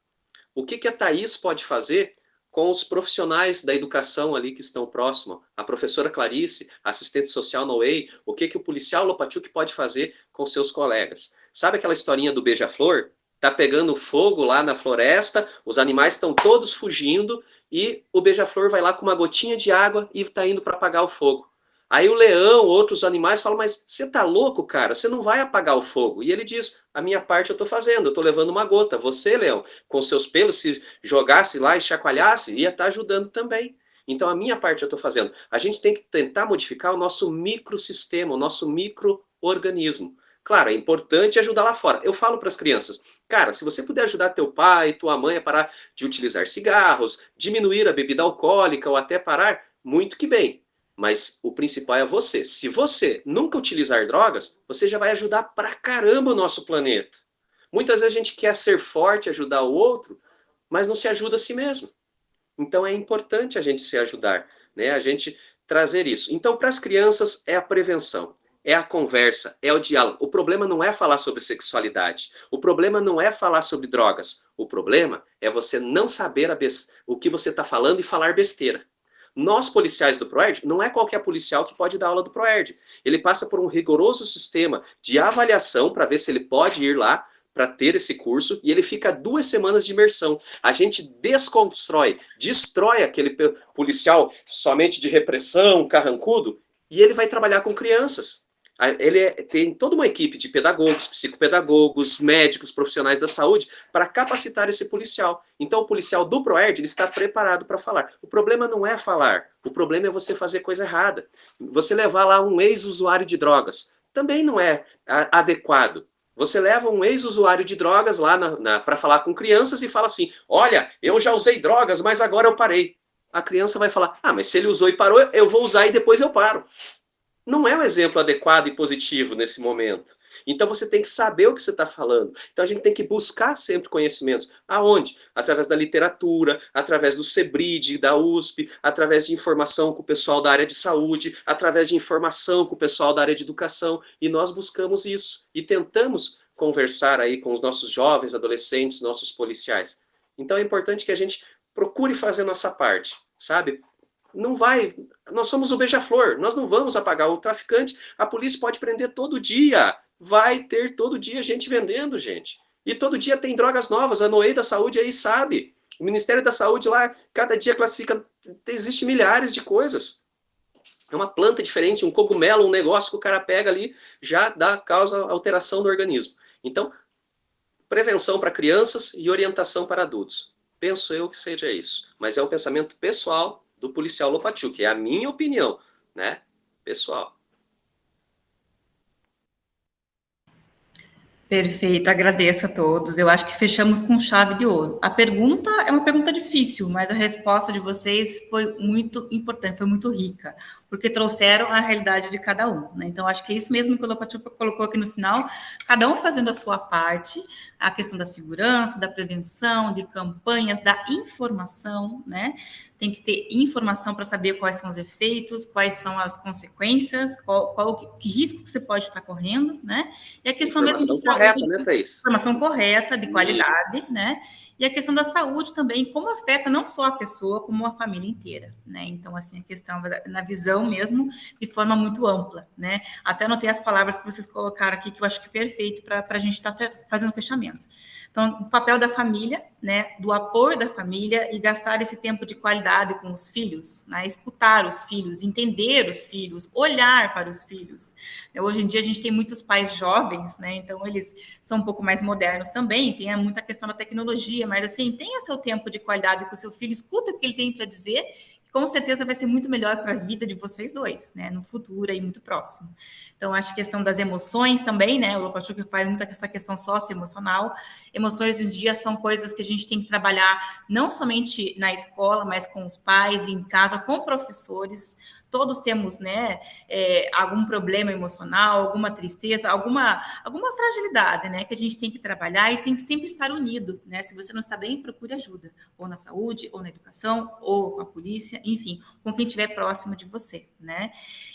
[SPEAKER 4] O que a Thaís pode fazer com os profissionais da educação ali que estão próximos, a professora Clarice, a assistente social Noé, o que o policial Lopatiuk pode fazer com seus colegas. Sabe aquela historinha do beija-flor? Tá pegando fogo lá na floresta, os animais estão todos fugindo e o beija-flor vai lá com uma gotinha de água e está indo para apagar o fogo. Aí o leão, outros animais falam, mas você tá louco, cara? Você não vai apagar o fogo. E ele diz, a minha parte eu tô fazendo, eu tô levando uma gota. Você, leão, com seus pelos, se jogasse lá e chacoalhasse, ia estar ajudando também. Então a minha parte eu tô fazendo. A gente tem que tentar modificar o nosso microsistema, o nosso micro-organismo. Claro, é importante ajudar lá fora. Eu falo para as crianças, cara, se você puder ajudar teu pai, tua mãe a parar de utilizar cigarros, diminuir a bebida alcoólica ou até parar, muito que bem. Mas o principal é você. Se você nunca utilizar drogas, você já vai ajudar pra caramba o nosso planeta. Muitas vezes a gente quer ser forte, ajudar o outro, mas não se ajuda a si mesmo. Então é importante a gente se ajudar, né? A gente trazer isso. Então, para as crianças, é a prevenção, é a conversa, é o diálogo. O problema não é falar sobre sexualidade. O problema não é falar sobre drogas. O problema é você não saber o que você está falando e falar besteira. Nós, policiais do PROERD, não é qualquer policial que pode dar aula do PROERD. Ele passa por um rigoroso sistema de avaliação para ver se ele pode ir lá para ter esse curso, e ele fica 2 semanas de imersão. A gente desconstrói, destrói aquele policial somente de repressão, carrancudo, e ele vai trabalhar com crianças. Ele tem toda uma equipe de pedagogos, psicopedagogos, médicos, profissionais da saúde, para capacitar esse policial. Então, o policial do PROERD, ele está preparado para falar. O problema não é falar, o problema é você fazer coisa errada. Você levar lá um ex-usuário de drogas, também não é adequado. Você leva um ex-usuário de drogas lá para falar com crianças e fala assim, olha, eu já usei drogas, mas agora eu parei. A criança vai falar, mas se ele usou e parou, eu vou usar e depois eu paro. Não é um exemplo adequado e positivo nesse momento. Então, você tem que saber o que você está falando. Então, a gente tem que buscar sempre conhecimentos. Aonde? Através da literatura, através do CEBRID, da USP, através de informação com o pessoal da área de saúde, através de informação com o pessoal da área de educação. E nós buscamos isso. E tentamos conversar aí com os nossos jovens, adolescentes, nossos policiais. Então, é importante que a gente procure fazer a nossa parte, sabe? Não vai, nós somos o beija-flor, nós não vamos apagar o traficante, a polícia pode prender todo dia, vai ter todo dia gente vendendo, gente. E todo dia tem drogas novas, a Noê da Saúde aí sabe. O Ministério da Saúde lá, cada dia classifica, existe milhares de coisas. É uma planta diferente, um cogumelo, um negócio que o cara pega ali, já causa alteração no organismo. Então, prevenção para crianças e orientação para adultos. Penso eu que seja isso, mas é um pensamento pessoal do policial Lopatiuk, é a minha opinião, né, pessoal.
[SPEAKER 1] Perfeito, agradeço a todos. Eu acho que fechamos com chave de ouro. A pergunta é uma pergunta difícil, mas a resposta de vocês foi muito importante, foi muito rica, porque trouxeram a realidade de cada um, né? Então, acho que é isso mesmo que o Lopatiuk colocou aqui no final, cada um fazendo a sua parte, a questão da segurança, da prevenção, de campanhas, da informação, né? Tem que ter informação para saber quais são os efeitos, quais são as consequências, que risco que você pode estar correndo, né? E a questão mesmo de
[SPEAKER 4] correta, né, Thaís?
[SPEAKER 1] Informação correta, de qualidade, né? E a questão da saúde também, como afeta não só a pessoa, como a família inteira, né? Então, assim, a questão na visão mesmo, de forma muito ampla, né? Até anotei as palavras que vocês colocaram aqui, que eu acho que é perfeito para a gente estar fazendo o fechamento. Então, o papel da família, né? Do apoio da família e gastar esse tempo de qualidade com os filhos, né? Escutar os filhos, entender os filhos, olhar para os filhos. Hoje em dia, a gente tem muitos pais jovens, né? Então, eles são um pouco mais modernos também, tem muita questão da tecnologia, mas assim, tenha seu tempo de qualidade com o seu filho, escuta o que ele tem para dizer, que com certeza vai ser muito melhor para a vida de vocês dois, né, no futuro aí muito próximo. Então, acho que a questão das emoções também, né, o Lopatiuk faz muita essa questão socioemocional. Emoções hoje em dia são coisas que a gente tem que trabalhar não somente na escola, mas com os pais, em casa, com professores. Todos temos, né, algum problema emocional, alguma tristeza, alguma fragilidade, né, que a gente tem que trabalhar e tem que sempre estar unido, né? Se você não está bem, procure ajuda, ou na saúde, ou na educação, ou com a polícia, enfim, com quem estiver próximo de você, né?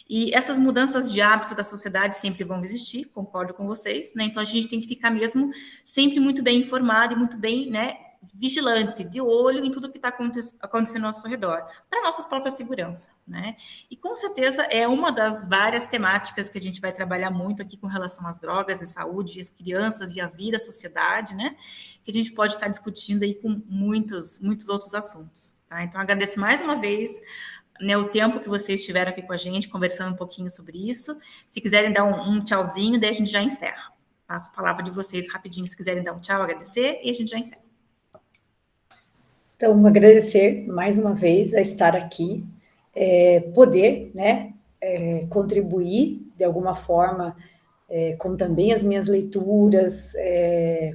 [SPEAKER 1] E essas mudanças de hábito da sociedade sempre vão existir, concordo com vocês, né? Então a gente tem que ficar mesmo sempre muito bem informado e muito bem, né, vigilante, de olho em tudo que está acontecendo ao nosso redor, para a nossa própria segurança, né? E com certeza é uma das várias temáticas que a gente vai trabalhar muito aqui com relação às drogas e saúde, as crianças e a vida, a sociedade, né? Que a gente pode estar discutindo aí com muitos outros assuntos, tá? Então, agradeço mais uma vez, né, o tempo que vocês estiveram aqui com a gente, conversando um pouquinho sobre isso. Se quiserem dar um tchauzinho, daí a gente já encerra. Passo a palavra de vocês rapidinho, se quiserem dar um tchau, agradecer, e a gente já encerra.
[SPEAKER 2] Então, agradecer mais uma vez a estar aqui, poder, né, contribuir de alguma forma com também as minhas leituras,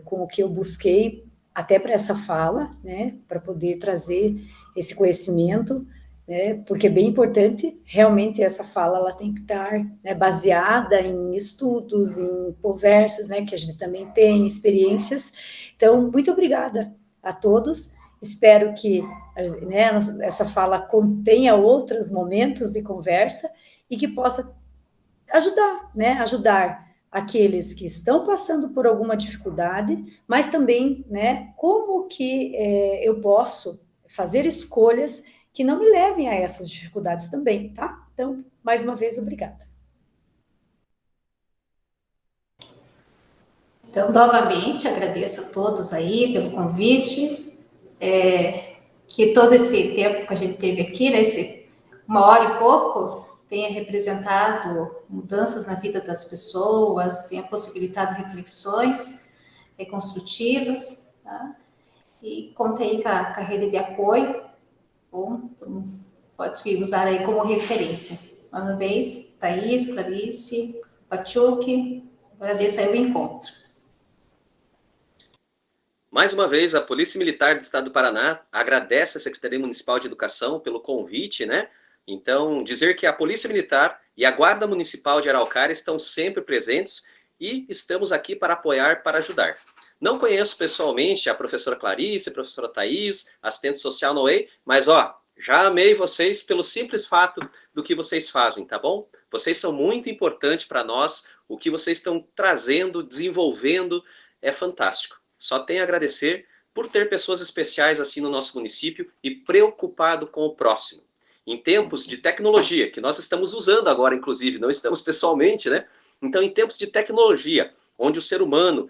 [SPEAKER 2] com o que eu busquei até para essa fala, né, para poder trazer esse conhecimento, né, porque é bem importante, realmente essa fala ela tem que estar, né, baseada em estudos, em conversas, né, que a gente também tem, experiências. Então, muito obrigada a todos. Espero que, né, essa fala contenha outros momentos de conversa e que possa ajudar, né, ajudar aqueles que estão passando por alguma dificuldade, mas também, né, como que eu posso fazer escolhas que não me levem a essas dificuldades também, tá? Então, mais uma vez, obrigada.
[SPEAKER 3] Então, novamente, agradeço a todos aí pelo convite. Que todo esse tempo que a gente teve aqui, né, 1 hora e pouco, tenha representado mudanças na vida das pessoas, tenha possibilitado reflexões construtivas, tá? E contei aí com a rede de apoio, bom, então pode usar aí como referência. Mais uma vez, Thaís, Clarice, Pachuque, agradeço aí o encontro.
[SPEAKER 4] Mais uma vez, a Polícia Militar do Estado do Paraná agradece à Secretaria Municipal de Educação pelo convite, né? Então, dizer que a Polícia Militar e a Guarda Municipal de Araucária estão sempre presentes e estamos aqui para apoiar, para ajudar. Não conheço pessoalmente a professora Clarice, a professora Thaís, assistente social Noé, mas já amei vocês pelo simples fato do que vocês fazem, tá bom? Vocês são muito importantes para nós, o que vocês estão trazendo, desenvolvendo, é fantástico. Só tenho a agradecer por ter pessoas especiais assim no nosso município e preocupado com o próximo. Em tempos de tecnologia, que nós estamos usando agora, inclusive, não estamos pessoalmente, né? Então, em tempos de tecnologia, onde o ser humano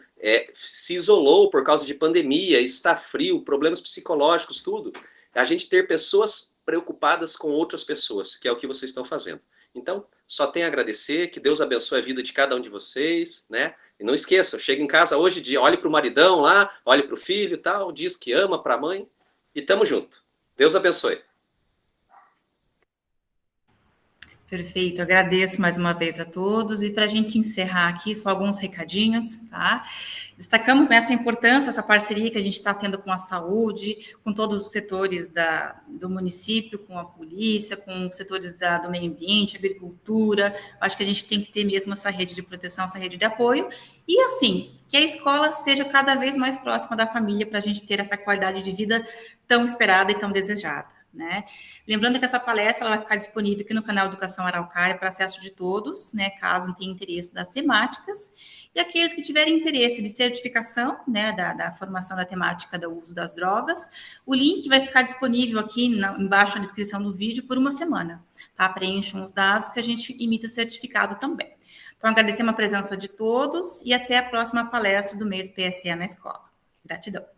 [SPEAKER 4] se isolou por causa de pandemia, está frio, problemas psicológicos, tudo, a gente ter pessoas preocupadas com outras pessoas, que é o que vocês estão fazendo. Então, só tenho a agradecer, que Deus abençoe a vida de cada um de vocês, né? E não esqueça, chega em casa hoje, olhe para o maridão lá, olhe para o filho e tal, diz que ama para a mãe, e tamo junto. Deus abençoe.
[SPEAKER 1] Perfeito, agradeço mais uma vez a todos, e para a gente encerrar aqui, só alguns recadinhos, tá? Destacamos nessa importância, essa parceria que a gente está tendo com a saúde, com todos os setores do município, com a polícia, com os setores do meio ambiente, agricultura. Acho que a gente tem que ter mesmo essa rede de proteção, essa rede de apoio, e assim, que a escola seja cada vez mais próxima da família para a gente ter essa qualidade de vida tão esperada e tão desejada, né? Lembrando que essa palestra ela vai ficar disponível aqui no canal Educação Araucária para acesso de todos, né, caso não tenha interesse das temáticas, e aqueles que tiverem interesse de certificação, né, da formação da temática do uso das drogas, o link vai ficar disponível aqui embaixo na descrição do vídeo por uma semana, tá? Preencham os dados que a gente emite o certificado também. Então, agradecemos a presença de todos e até a próxima palestra do mês PSE na escola. Gratidão.